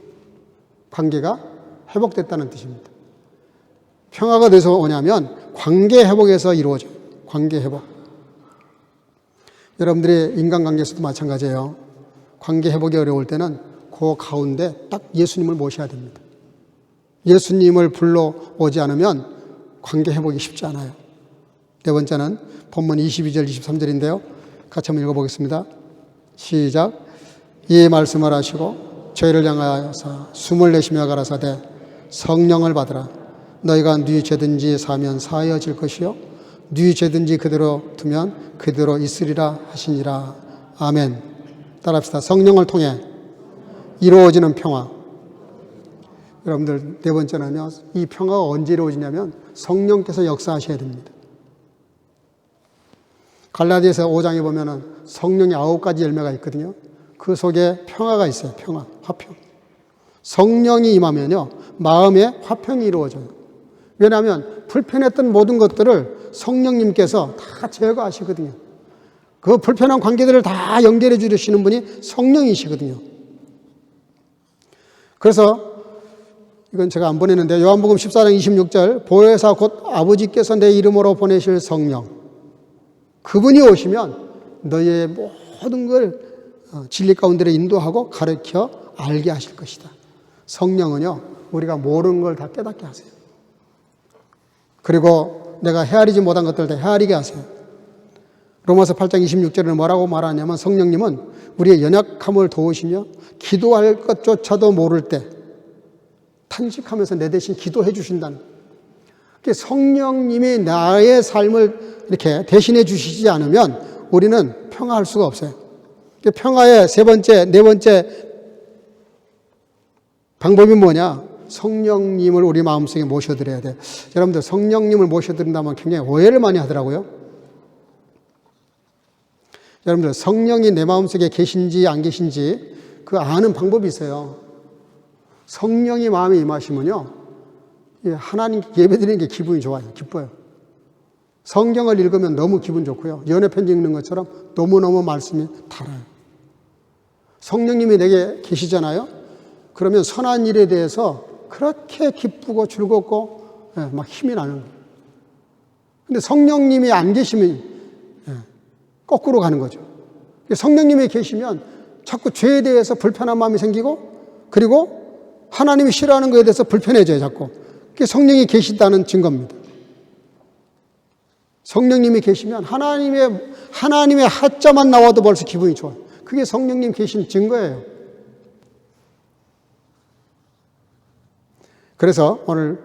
관계가 회복됐다는 뜻입니다. 평화가 돼서 오냐면 관계 회복에서 이루어져요. 관계 회복. 여러분들의 인간관계에서도 마찬가지예요. 관계 회복이 어려울 때는 그 가운데 딱 예수님을 모셔야 됩니다. 예수님을 불러오지 않으면 관계 회복이 쉽지 않아요. 네 번째는 본문 22절 23절인데요. 같이 한번 읽어보겠습니다. 시작. 이 말씀을 하시고 저희를 향하여서 숨을 내쉬며 가라사대 성령을 받으라. 너희가 네 죄든지 사면 사하여질 것이요 네 죄든지 그대로 두면 그대로 있으리라 하시니라. 아멘. 따라합시다. 성령을 통해 이루어지는 평화. 여러분들 네 번째는요, 이 평화가 언제 이루어지냐면 성령께서 역사하셔야 됩니다. 갈라디아서 5장에 보면은 성령의 9가지 열매가 있거든요. 그 속에 평화가 있어요. 평화, 화평. 성령이 임하면요, 마음의 화평이 이루어져요. 왜냐하면 불편했던 모든 것들을 성령님께서 다 제거하시거든요. 그 불편한 관계들을 다 연결해 주시는 분이 성령이시거든요. 그래서 이건 제가 안 보냈는데 요한복음 14장 26절 보혜사 곧 아버지께서 내 이름으로 보내실 성령 그분이 오시면 너희의 모든 걸 진리 가운데로 인도하고 가르쳐 알게 하실 것이다. 성령은요 우리가 모르는 걸 다 깨닫게 하세요. 그리고 내가 헤아리지 못한 것들 다 헤아리게 하세요. 로마서 8장 26절에는 뭐라고 말하냐면 성령님은 우리의 연약함을 도우시며 기도할 것조차도 모를 때 탄식하면서 내 대신 기도해 주신다는 거예요. 성령님이 나의 삶을 이렇게 대신해 주시지 않으면 우리는 평화할 수가 없어요. 평화의 네 번째 방법이 뭐냐? 성령님을 우리 마음속에 모셔드려야 돼요. 여러분들 성령님을 모셔드린다면 굉장히 오해를 많이 하더라고요. 여러분들 성령이 내 마음속에 계신지 안 계신지 그 아는 방법이 있어요. 성령이 마음에 임하시면요 하나님께 예배드리는 게 기분이 좋아요. 기뻐요. 성경을 읽으면 너무 기분 좋고요. 연애편지 읽는 것처럼 너무너무 말씀이 달아요. 성령님이 내게 계시잖아요. 그러면 선한 일에 대해서 그렇게 기쁘고 즐겁고 막 힘이 나는 거예요. 근데 성령님이 안 계시면 거꾸로 가는 거죠. 성령님이 계시면 자꾸 죄에 대해서 불편한 마음이 생기고 그리고 하나님이 싫어하는 것에 대해서 불편해져요, 자꾸. 그게 성령이 계시다는 증거입니다. 성령님이 계시면 하나님의 하자만 나와도 벌써 기분이 좋아요. 그게 성령님 계신 증거예요. 그래서 오늘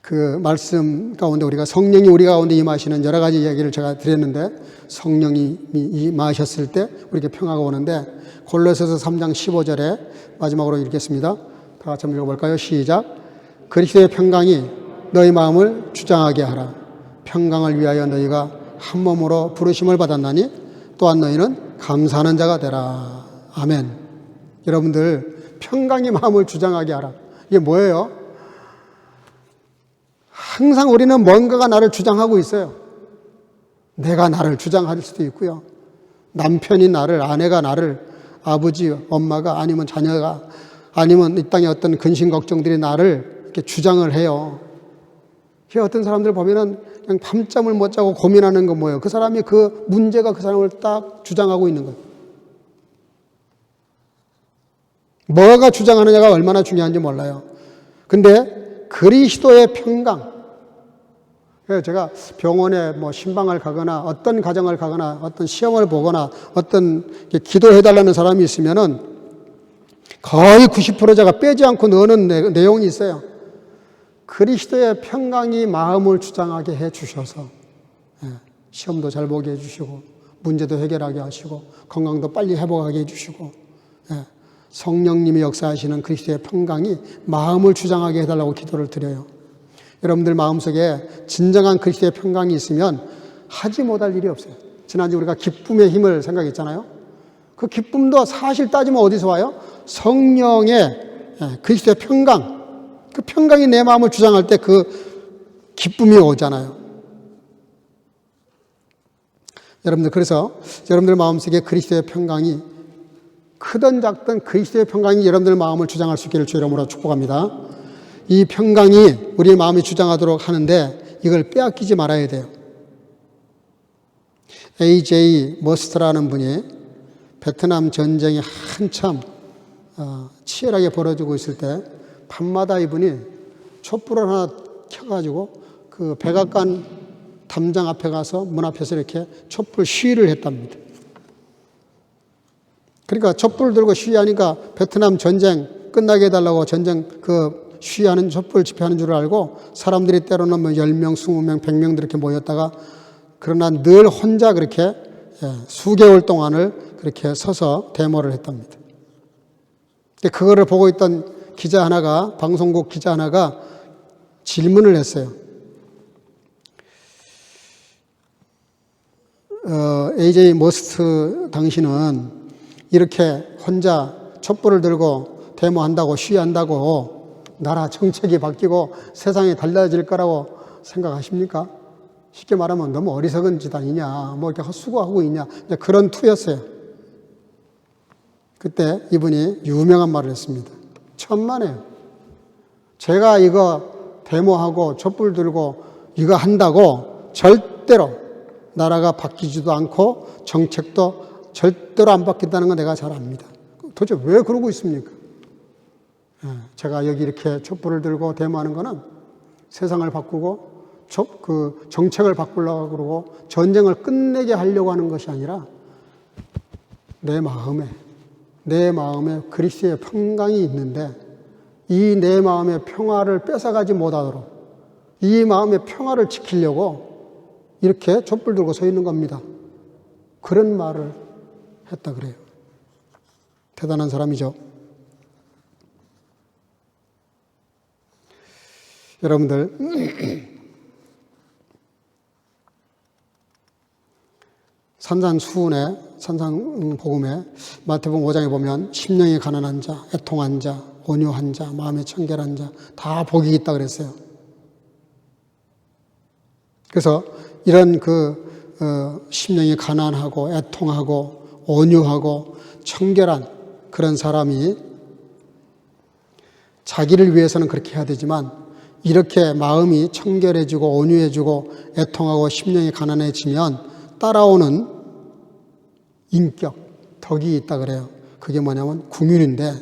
그 말씀 가운데 우리가 성령이 우리 가운데 임하시는 여러 가지 이야기를 제가 드렸는데, 성령이 임하셨을 때 우리에게 평화가 오는데, 골로새서 3장 15절에 마지막으로 읽겠습니다. 다 같이 한번 읽어볼까요? 시작. 그리스도의 평강이 너희 마음을 주장하게 하라. 평강을 위하여 너희가 한 몸으로 부르심을 받았나니 또한 너희는 감사하는 자가 되라. 아멘. 여러분들, 평강이 마음을 주장하게 하라. 이게 뭐예요? 항상 우리는 뭔가가 나를 주장하고 있어요. 내가 나를 주장할 수도 있고요. 남편이 나를, 아내가 나를, 아버지, 엄마가, 아니면 자녀가, 아니면 이 땅의 어떤 근심 걱정들이 나를 이렇게 주장을 해요. 어떤 사람들 보면은 그냥 밤잠을 못 자고 고민하는 건 뭐예요? 그 사람이 그 문제가 그 사람을 딱 주장하고 있는 거예요. 뭐가 주장하느냐가 얼마나 중요한지 몰라요. 근데 그리스도의 평강, 제가 병원에 뭐 신방을 가거나 어떤 가정을 가거나 어떤 시험을 보거나 어떤 기도해달라는 사람이 있으면은 거의 90% 제가 빼지 않고 넣는 내용이 있어요. 그리스도의 평강이 마음을 주장하게 해 주셔서 시험도 잘 보게 해 주시고 문제도 해결하게 하시고 건강도 빨리 회복하게 해 주시고 성령님이 역사하시는 그리스도의 평강이 마음을 주장하게 해달라고 기도를 드려요. 여러분들 마음속에 진정한 그리스도의 평강이 있으면 하지 못할 일이 없어요. 지난주 우리가 기쁨의 힘을 생각했잖아요. 그 기쁨도 사실 따지면 어디서 와요? 성령의 그리스도의 평강, 그 평강이 내 마음을 주장할 때 그 기쁨이 오잖아요. 여러분들, 그래서 여러분들 마음속에 그리스도의 평강이 크든 작든 그리스도의 평강이 여러분들 마음을 주장할 수 있기를 주의 이름으로 축복합니다. 이 평강이 우리 마음이 주장하도록 하는데 이걸 빼앗기지 말아야 돼요. A.J. 머스트라는 분이 베트남 전쟁이 한참 치열하게 벌어지고 있을 때 밤마다 이분이 촛불을 하나 켜가지고 그 백악관 담장 앞에 가서 문 앞에서 이렇게 촛불 시위를 했답니다. 그러니까 촛불 들고 시위하니까 베트남 전쟁 끝나게 해달라고 전쟁 그 시위하는 촛불 집회하는 줄 알고 사람들이 때로는 뭐 10명, 20명, 100명 이렇게 모였다가, 그러나 늘 혼자 그렇게 수개월 동안을 그렇게 서서 데모를 했답니다. 그거를 보고 있던 기자 하나가, 방송국 기자 하나가 질문을 했어요. A.J. 머스트 당신은 이렇게 혼자 촛불을 들고 데모한다고, 시위한다고 나라 정책이 바뀌고 세상이 달라질 거라고 생각하십니까? 쉽게 말하면 너무 어리석은 짓 아니냐, 뭐 이렇게 헛수고하고 있냐, 그런 투였어요. 그때 이분이 유명한 말을 했습니다. 천만에요. 제가 이거 데모하고 촛불 들고 이거 한다고 절대로 나라가 바뀌지도 않고 정책도 절대로 안 바뀐다는 건 내가 잘 압니다. 도대체 왜 그러고 있습니까? 제가 여기 이렇게 촛불을 들고 데모하는 거는 세상을 바꾸고 그 정책을 바꾸려고 그러고 전쟁을 끝내게 하려고 하는 것이 아니라 내 마음에 그리스도의 평강이 있는데 이 내 마음의 평화를 뺏어가지 못하도록 이 마음의 평화를 지키려고 이렇게 촛불 들고 서 있는 겁니다. 그런 말을 했다 그래요. 대단한 사람이죠. 여러분들, 산상복음에 마태복음 5장에 보면 심령이 가난한 자, 애통한 자, 온유한 자, 마음에 청결한 자 다 복이 있다 그랬어요. 그래서 이런 심령이 가난하고 애통하고 온유하고 청결한 그런 사람이 자기를 위해서는 그렇게 해야 되지만 이렇게 마음이 청결해지고 온유해지고 애통하고 심령이 가난해지면 따라오는 인격, 덕이 있다 그래요. 그게 뭐냐면 궁율인데,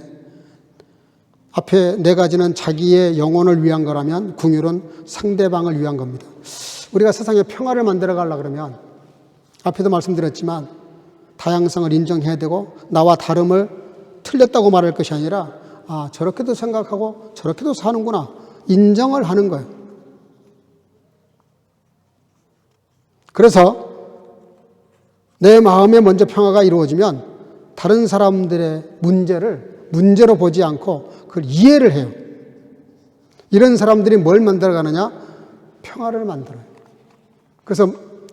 앞에 네 가지는 자기의 영혼을 위한 거라면 긍휼은 상대방을 위한 겁니다. 우리가 세상에 평화를 만들어 가려고 그러면 앞에도 말씀드렸지만 다양성을 인정해야 되고 나와 다름을 틀렸다고 말할 것이 아니라 저렇게도 생각하고 저렇게도 사는구나 인정을 하는 거예요. 그래서 내 마음에 먼저 평화가 이루어지면 다른 사람들의 문제를 문제로 보지 않고 그걸 이해를 해요. 이런 사람들이 뭘 만들어 가느냐? 평화를 만들어요. 그래서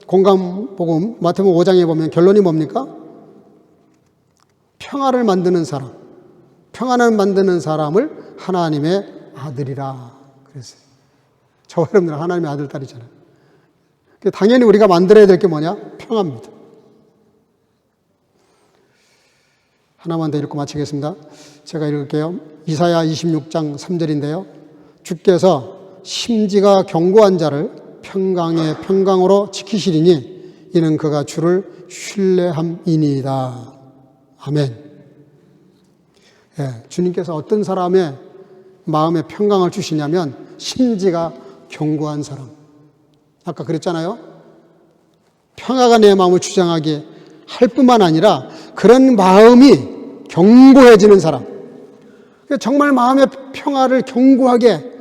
공감복음 마태복음 5장에 보면 결론이 뭡니까? 평화를 만드는 사람, 평화를 만드는 사람을 하나님의 아들이라 그랬어요. 저와 여러분들은 하나님의 아들, 딸이잖아요. 당연히 우리가 만들어야 될 게 뭐냐? 평화입니다. 하나만 더 읽고 마치겠습니다. 제가 읽을게요. 이사야 26장 3절인데요. 주께서 심지가 견고한 자를 평강의 평강으로 지키시리니 이는 그가 주를 신뢰함이니이다. 아멘. 주님께서 어떤 사람의 마음에 평강을 주시냐면 심지가 견고한 사람. 아까 그랬잖아요. 평화가 내 마음을 주장하게 할 뿐만 아니라 그런 마음이 견고해지는 사람. 정말 마음의 평화를 견고하게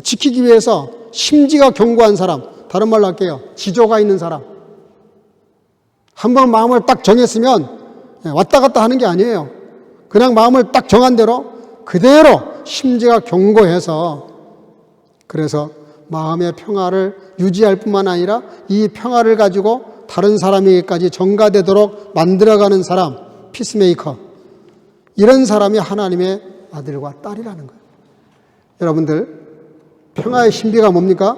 지키기 위해서 심지가 견고한 사람. 다른 말로 할게요. 지조가 있는 사람. 한번 마음을 딱 정했으면 왔다 갔다 하는 게 아니에요. 그냥 마음을 딱 정한 대로 그대로 심지가 견고해서 그래서 마음의 평화를 유지할 뿐만 아니라 이 평화를 가지고 다른 사람에게까지 전가되도록 만들어가는 사람, 피스메이커. 이런 사람이 하나님의 아들과 딸이라는 거예요. 여러분들, 평화의 신비가 뭡니까?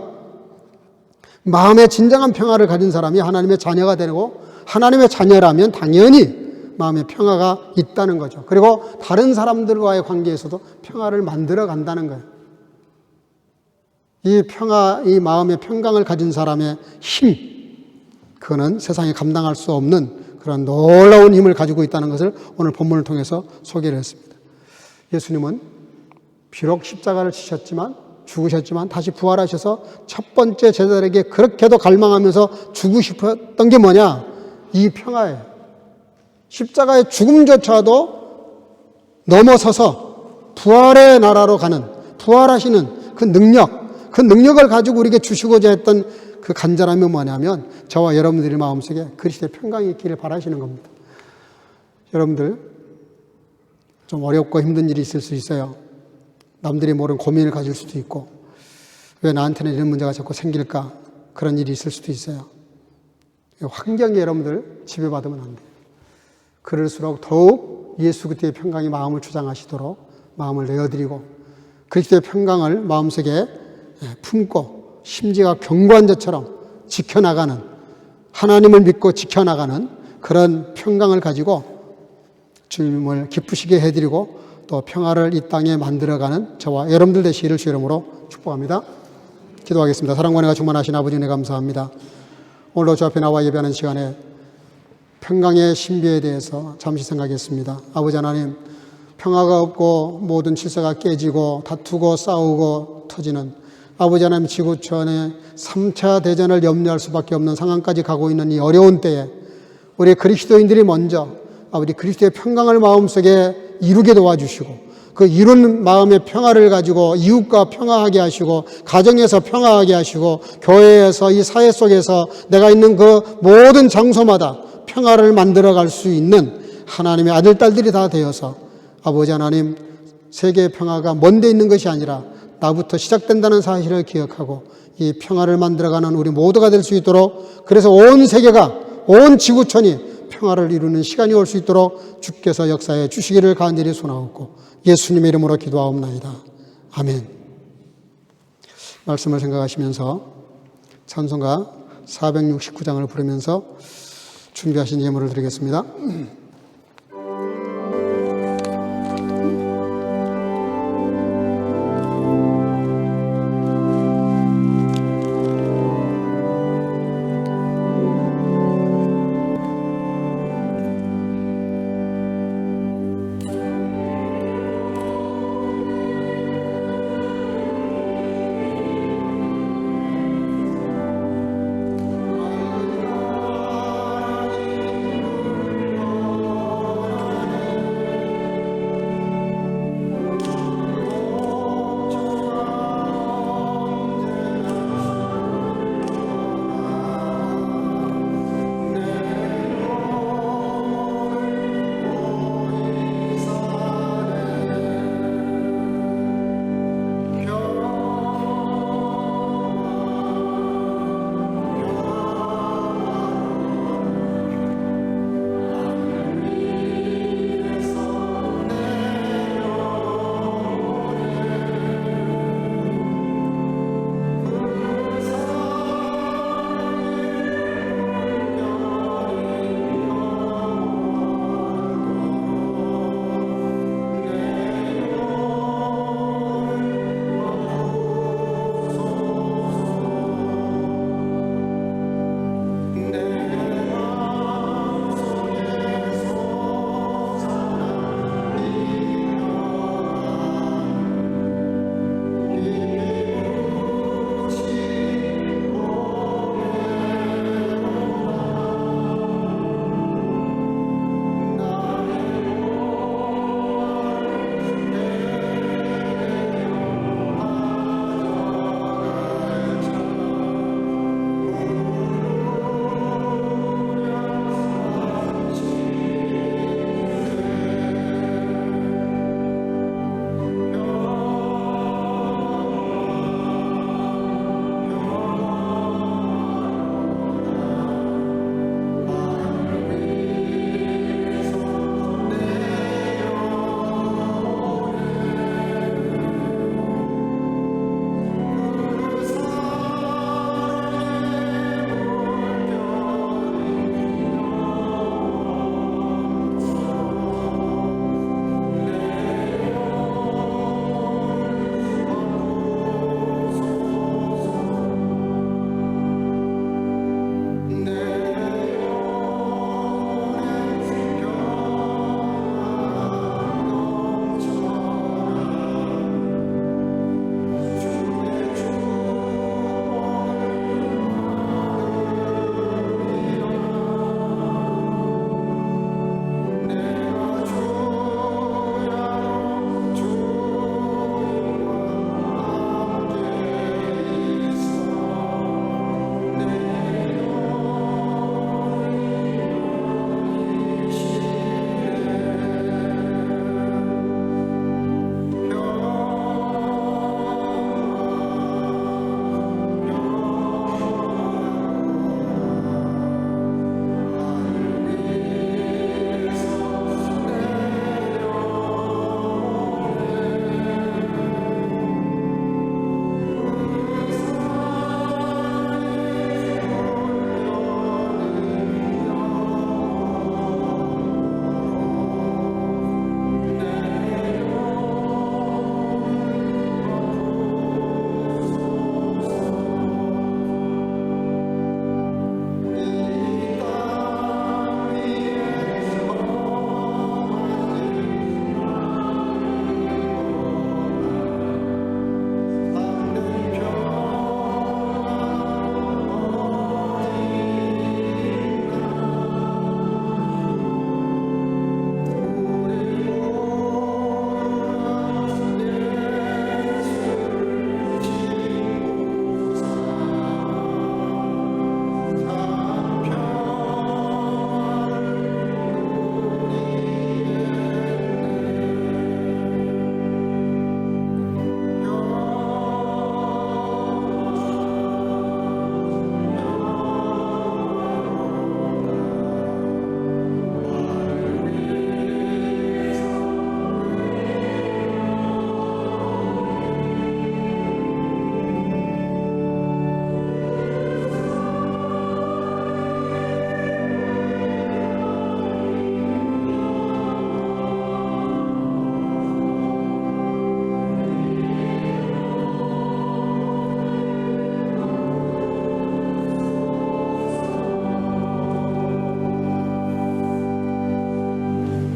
마음의 진정한 평화를 가진 사람이 하나님의 자녀가 되고 하나님의 자녀라면 당연히 마음의 평화가 있다는 거죠. 그리고 다른 사람들과의 관계에서도 평화를 만들어 간다는 거예요. 이 평화, 이 마음의 평강을 가진 사람의 힘, 그거는 세상에 감당할 수 없는 그런 놀라운 힘을 가지고 있다는 것을 오늘 본문을 통해서 소개를 했습니다. 예수님은 비록 십자가를 지셨지만 죽으셨지만 다시 부활하셔서 첫 번째 제자들에게 그렇게도 갈망하면서 주고 싶었던 게 뭐냐? 이 평화예요. 십자가의 죽음조차도 넘어서서 부활의 나라로 가는, 부활하시는 그 능력, 그 능력을 가지고 우리에게 주시고자 했던 그 간절함이 뭐냐면 저와 여러분들의 마음속에 그리스도의 평강이 있기를 바라시는 겁니다. 여러분들 좀 어렵고 힘든 일이 있을 수 있어요. 남들이 모르는 고민을 가질 수도 있고 왜 나한테는 이런 문제가 자꾸 생길까 그런 일이 있을 수도 있어요. 환경에 여러분들 지배받으면 안 돼요. 그럴수록 더욱 예수 그리스도의 평강이 마음을 주장하시도록 마음을 내어드리고 그리스도의 평강을 마음속에 품고 심지가 견고한 자처럼 지켜나가는 하나님을 믿고 지켜나가는 그런 평강을 가지고 주님을 기쁘시게 해드리고 또 평화를 이 땅에 만들어가는 저와 여러분들 되시기를 주 이름으로 축복합니다. 기도하겠습니다. 사랑과 은혜가 충만하신 아버지 은혜 감사합니다. 오늘도 주 앞에 나와 예배하는 시간에 평강의 신비에 대해서 잠시 생각했습니다. 아버지 하나님, 평화가 없고 모든 질서가 깨지고 다투고 싸우고 터지는 아버지 하나님 지구촌의 3차 대전을 염려할 수밖에 없는 상황까지 가고 있는 이 어려운 때에 우리 그리스도인들이 먼저 아버지 그리스도의 평강을 마음속에 이루게 도와주시고 그 이룬 마음의 평화를 가지고 이웃과 평화하게 하시고 가정에서 평화하게 하시고 교회에서 이 사회 속에서 내가 있는 그 모든 장소마다 평화를 만들어갈 수 있는 하나님의 아들, 딸들이 다 되어서 아버지 하나님 세계의 평화가 먼데 있는 것이 아니라 나부터 시작된다는 사실을 기억하고 이 평화를 만들어가는 우리 모두가 될 수 있도록 그래서 온 세계가 온 지구촌이 평화를 이루는 시간이 올 수 있도록 주께서 역사해 주시기를 간절히 소나옵고 예수님의 이름으로 기도하옵나이다. 아멘. 말씀을 생각하시면서 찬송가 469장을 부르면서 준비하신 예물을 드리겠습니다.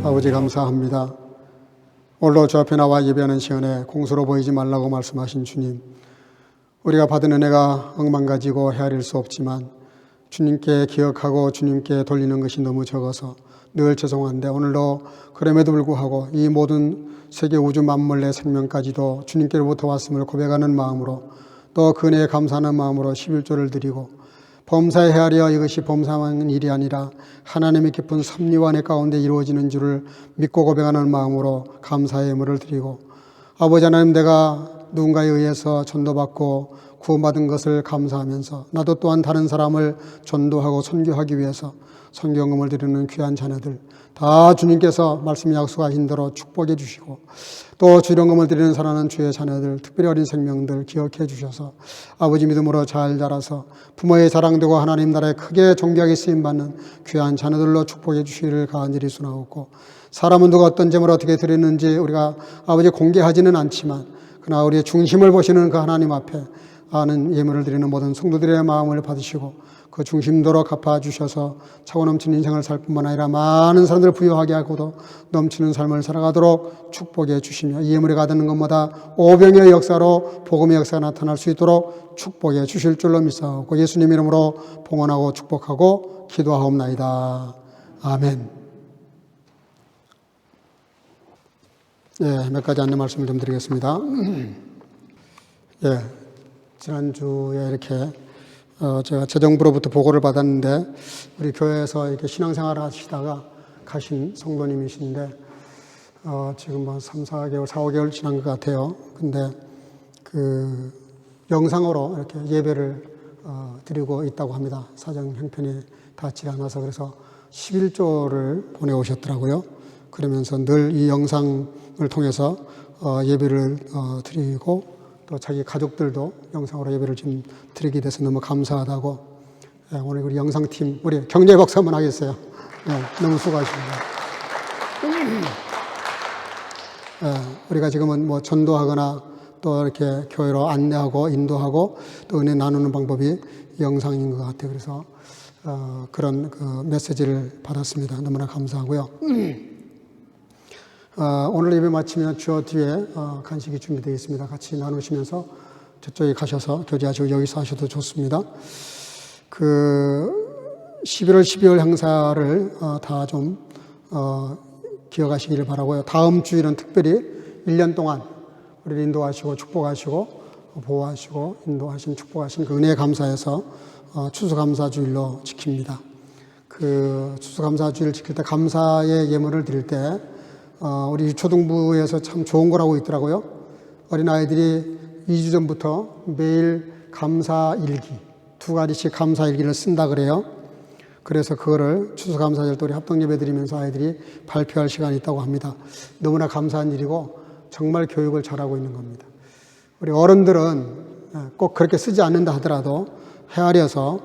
아버지 감사합니다. 오늘도 주 앞에 나와 예배하는 시간에 공수로 보이지 말라고 말씀하신 주님, 우리가 받은 은혜가 억만가지고 헤아릴 수 없지만 주님께 기억하고 주님께 돌리는 것이 너무 적어서 늘 죄송한데, 오늘도 그럼에도 불구하고 이 모든 세계 우주 만물의 생명까지도 주님께로부터 왔음을 고백하는 마음으로, 또 그 은혜에 감사하는 마음으로 11조를 드리고, 범사에 헤아려 이것이 범사한 일이 아니라 하나님의 깊은 섭리와 내 가운데 이루어지는 줄을 믿고 고백하는 마음으로 감사의 예물을 드리고, 아버지 하나님, 내가 누군가에 의해서 전도받고 구원받은 것을 감사하면서 나도 또한 다른 사람을 전도하고 선교하기 위해서 선교금을 드리는 귀한 자녀들 다 주님께서 말씀 약속하신 대로 축복해 주시고, 또 주령금을 드리는 사랑하는 주의 자녀들, 특별히 어린 생명들 기억해 주셔서 아버지 믿음으로 잘 자라서 부모의 자랑되고 하나님 나라에 크게 존귀하게 쓰임받는 귀한 자녀들로 축복해 주시기를 간절히 소원하옵고, 사람은 누가 어떤 제물을 어떻게 드렸는지 우리가 아버지 공개하지는 않지만, 그러나 우리의 중심을 보시는 그 하나님 앞에 아는 예물을 드리는 모든 성도들의 마음을 받으시고 그 중심도로 갚아주셔서 차고 넘치는 인생을 살 뿐만 아니라 많은 사람들을 부유하게 하고도 넘치는 삶을 살아가도록 축복해 주시며, 이 예물이 가득는 것마다 오병의 역사로 복음의 역사가 나타날 수 있도록 축복해 주실 줄로 믿사옵고, 예수님 이름으로 봉헌하고 축복하고 기도하옵나이다. 아멘. 몇 가지 안내 말씀을 좀 드리겠습니다. 지난주에 이렇게 제가 재정부로부터 보고를 받았는데, 우리 교회에서 이렇게 신앙생활을 하시다가 가신 성도님이신데, 지금 뭐 3, 4개월, 4, 5개월 지난 것 같아요. 근데 그 영상으로 이렇게 예배를 드리고 있다고 합니다. 사정 형편이 닿지 않아서. 그래서 11조를 보내오셨더라고요. 그러면서 늘 이 영상을 통해서 예배를 드리고, 또 자기 가족들도 영상으로 예배를 좀 드리게 돼서 너무 감사하다고. 오늘 우리 영상팀, 우리 경례 박수 한번 하겠어요. 너무 수고하십니다. 우리가 지금은 뭐 전도하거나 또 이렇게 교회로 안내하고 인도하고 또 은혜 나누는 방법이 영상인 것 같아요. 그래서 그런 그 메시지를 받았습니다. 너무나 감사하고요. 오늘 예배 마치면 저 뒤에 간식이 준비되어 있습니다. 같이 나누시면서 저쪽에 가셔서 교제하시고 여기서 하셔도 좋습니다. 그 11월 12월 행사를 다 좀 기억하시기를 바라고요. 다음 주일은 특별히 1년 동안 우리를 인도하시고 축복하시고 보호하시고 인도하신 축복하신 그 은혜에 감사해서 추수감사주일로 지킵니다. 그 추수감사주일 지킬 때 감사의 예물을 드릴 때 우리 초등부에서 참 좋은 거라고 있더라고요. 어린아이들이 2주 전부터 매일 감사일기, 2가지씩 감사일기를 쓴다 그래요. 그래서 그거를 추수감사절 때 우리 합동예배 드리면서 아이들이 발표할 시간이 있다고 합니다. 너무나 감사한 일이고 정말 교육을 잘하고 있는 겁니다. 우리 어른들은 꼭 그렇게 쓰지 않는다 하더라도 헤아려서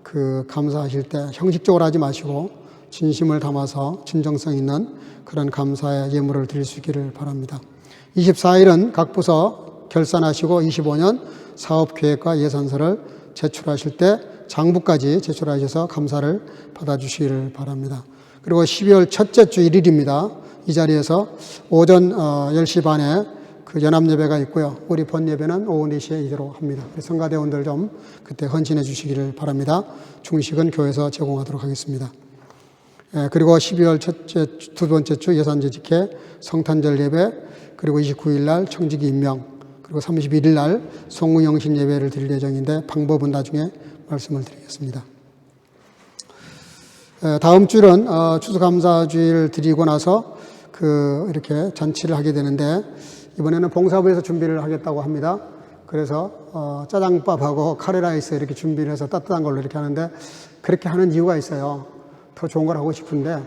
그 감사하실 때 형식적으로 하지 마시고 진심을 담아서 진정성 있는 그런 감사의 예물을 드릴 수 있기를 바랍니다. 24일은 각 부서 결산하시고 25년 사업계획과 예산서를 제출하실 때 장부까지 제출하셔서 감사를 받아주시기를 바랍니다. 그리고 12월 첫째 주 1일입니다. 이 자리에서 오전 10시 반에 그 연합예배가 있고요. 우리 본예배는 오후 4시에 이대로 합니다. 성가대원들 좀 그때 헌신해 주시기를 바랍니다. 중식은 교회에서 제공하도록 하겠습니다. 그리고 12월 두 번째 주 예산재직회 성탄절 예배, 그리고 29일 날 청지기 임명, 그리고 31일 날 송구영신 예배를 드릴 예정인데 방법은 나중에 말씀을 드리겠습니다. 다음 주는 추수감사주일 드리고 나서 이렇게 잔치를 하게 되는데, 이번에는 봉사부에서 준비를 하겠다고 합니다. 그래서 짜장밥하고 카레라이스 이렇게 준비를 해서 따뜻한 걸로 이렇게 하는데, 그렇게 하는 이유가 있어요. 더 좋은 걸 하고 싶은데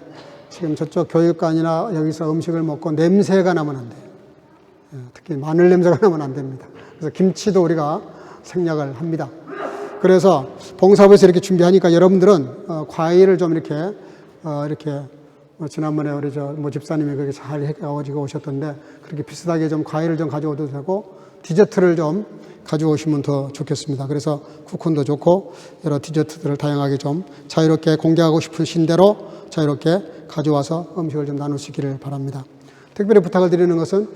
지금 저쪽 교육관이나 여기서 음식을 먹고 냄새가 나면 안 돼요. 특히 마늘 냄새가 나면 안 됩니다. 그래서 김치도 우리가 생략을 합니다. 그래서 봉사부에서 이렇게 준비하니까 여러분들은 과일을 좀 이렇게 지난번에 우리 집사님이 그렇게 잘 해가지고 오셨던데, 그렇게 비슷하게 좀 과일을 좀 가져오도 되고 디저트를 좀 가져오시면 더 좋겠습니다. 그래서 쿠폰도 좋고 여러 디저트들을 다양하게 좀 자유롭게 공개하고 싶으신 대로 자유롭게 가져와서 음식을 좀 나누시기를 바랍니다. 특별히 부탁을 드리는 것은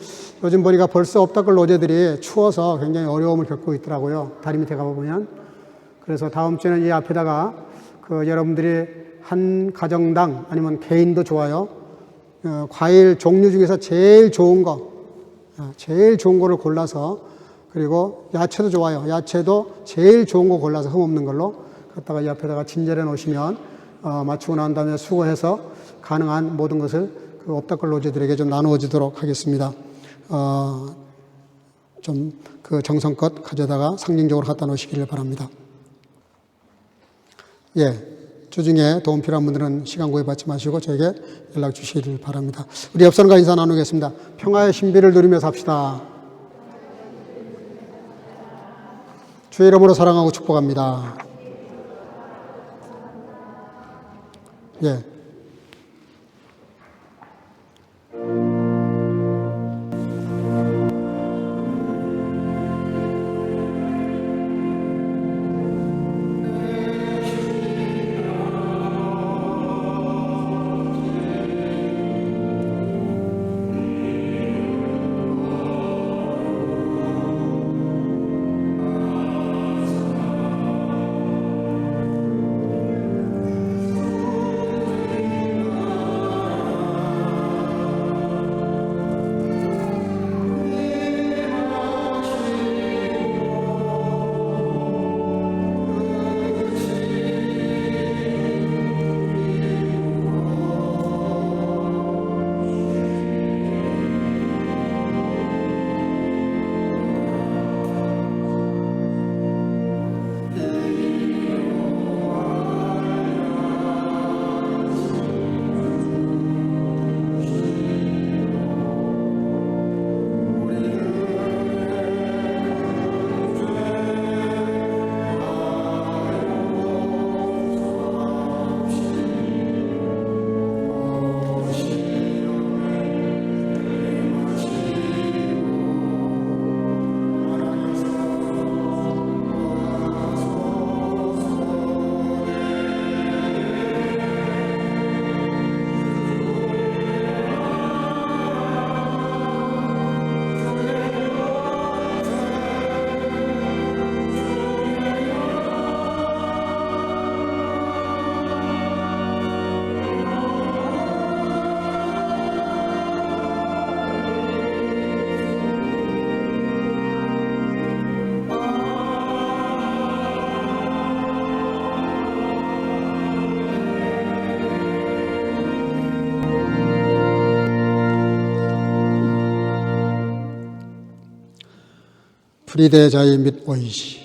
요즘 보니까 벌써 업다클 노제들이 추워서 굉장히 어려움을 겪고 있더라고요. 다리 밑에 가보면. 그래서 다음 주에는 이 앞에다가 여러분들이 한 가정당 아니면 개인도 좋아요. 과일 종류 중에서 제일 좋은 거를 골라서, 그리고 야채도 좋아요. 야채도 제일 좋은 거 골라서 흠없는 걸로 갖다가 이 앞에다가 진열해 놓으시면 맞추고 난 다음에 수거해서 가능한 모든 것을 업다클 노제들에게 좀 나누어지도록 하겠습니다. 좀 정성껏 가져다가 상징적으로 갖다 놓으시기를 바랍니다. 주중에 도움 필요한 분들은 시간 구애받지 마시고 저에게 연락 주시기를 바랍니다. 우리 옆 사람과 인사 나누겠습니다. 평화의 신비를 누리며 삽시다. 주의 이름으로 사랑하고 축복합니다. Friede sei mit euch.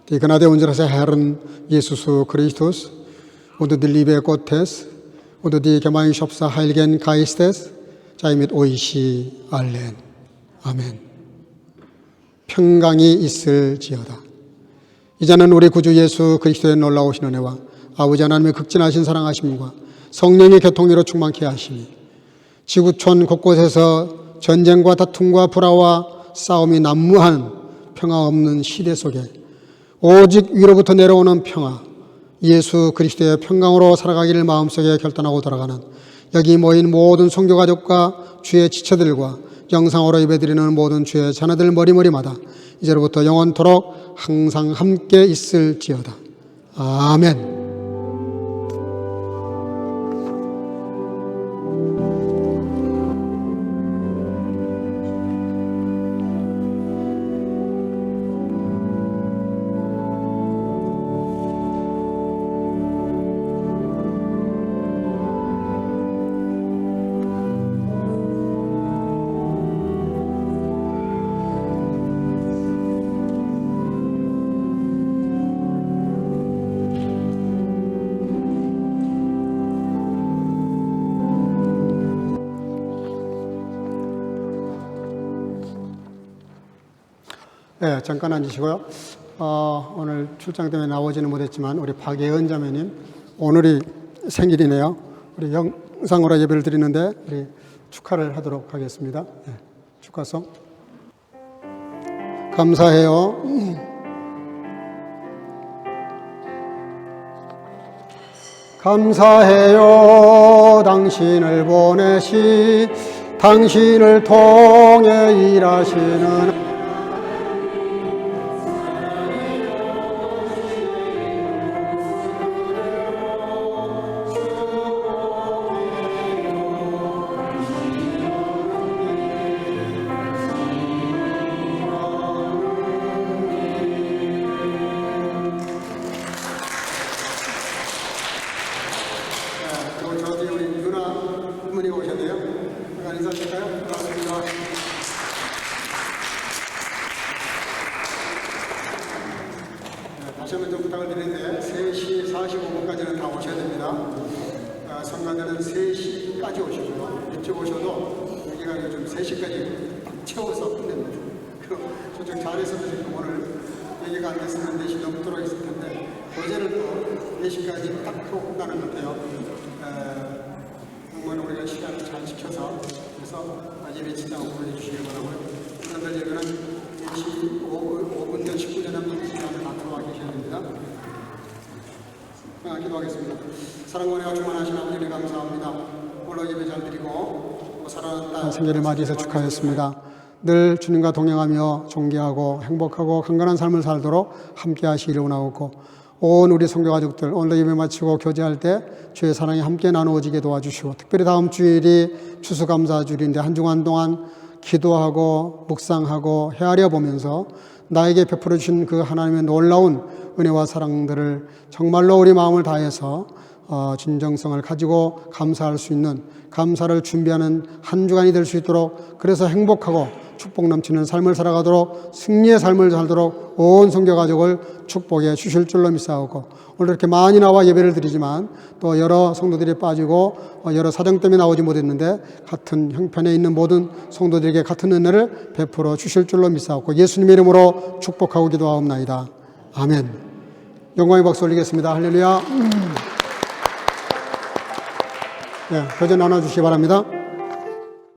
Die Gnade unseres Herrn Jesus Christus und die Liebe Gottes und die Gemeinschaft des Heiligen Geistes sei mit euch allen. 아멘. 평강이 있을지어다. 이제는 우리 구주 예수 그리스도의 놀라우신 은혜와 아버지 하나님의 극진하신 사랑하심과 성령의 교통으로 충만케 하시니 지구촌 곳곳에서 전쟁과 다툼과 불화와 싸움이 난무한 평화 없는 시대 속에 오직 위로부터 내려오는 평화, 예수 그리스도의 평강으로 살아가기를 마음속에 결단하고 돌아가는 여기 모인 모든 성교가족과 주의 지체들과 영상으로 예배드리는 모든 주의 자녀들 머리머리마다 이제로부터 영원토록 항상 함께 있을지어다. 아멘. 잠깐 앉으시고요. 오늘 출장 때문에 나오지는 못했지만 우리 박예은 자매님 오늘이 생일이네요. 우리 영상으로 예배를 드리는데 우리 축하를 하도록 하겠습니다. 축하송. 감사해요. 감사해요. 하나님께서 당신을 보내시 당신을 통해 일하시는 저기 우리 누나 어머니 오셨네요. 잠깐 인사드릴까요? 반갑습니다. 다시 한번 좀 부탁을 드리는데 3시 45분까지는 다 오셔야 됩니다. 성가대는 3시까지 오시고요. 일찍 오셔도 여기가 요즘 3시까지 채워서 끝냅니다. 저쪽 잘해서도 지금 오늘 여기가 안 됐으면 4시 넘도록 했을 텐데 어제는 또 4시까지 딱 하고 끝나는 것 같아요. 정말 우리가 시간을 잘 지켜서 그래서 예배 지나고 보내주시기 바라고요. 그런데 예배는 4시 5분 전 10분 전에 한번 시간을 다 들어와 계셔야 됩니다. 기도하겠습니다. 사랑과 은혜가 충만하신 아버지를 감사합니다. 오늘 예배 잘 드리고 사랑하는 딸 생일을 맞이해서 축하했습니다. 늘 주님과 동행하며 존귀하고 행복하고 강건한 삶을 살도록 함께 하시기를 원하옵고 온 우리 성교 가족들 오늘 예배 마치고 교제할 때 주의 사랑이 함께 나누어지게 도와주시고 특별히 다음 주일이 추수감사주일인데 한 주간 동안 기도하고 묵상하고 헤아려 보면서 나에게 베풀어 주신 그 하나님의 놀라운 은혜와 사랑들을 정말로 우리 마음을 다해서 진정성을 가지고 감사할 수 있는 감사를 준비하는 한 주간이 될 수 있도록 그래서 행복하고 축복 넘치는 삶을 살아가도록 승리의 삶을 살도록 온 성교 가족을 축복해 주실 줄로 믿사오고 오늘 이렇게 많이 나와 예배를 드리지만 또 여러 성도들이 빠지고 여러 사정 때문에 나오지 못했는데 같은 형편에 있는 모든 성도들에게 같은 은혜를 베풀어 주실 줄로 믿사오고 예수님의 이름으로 축복하고 기도하옵나이다. 아멘. 영광의 박수 올리겠습니다. 할렐루야. 네, 교제 나눠주시기 바랍니다.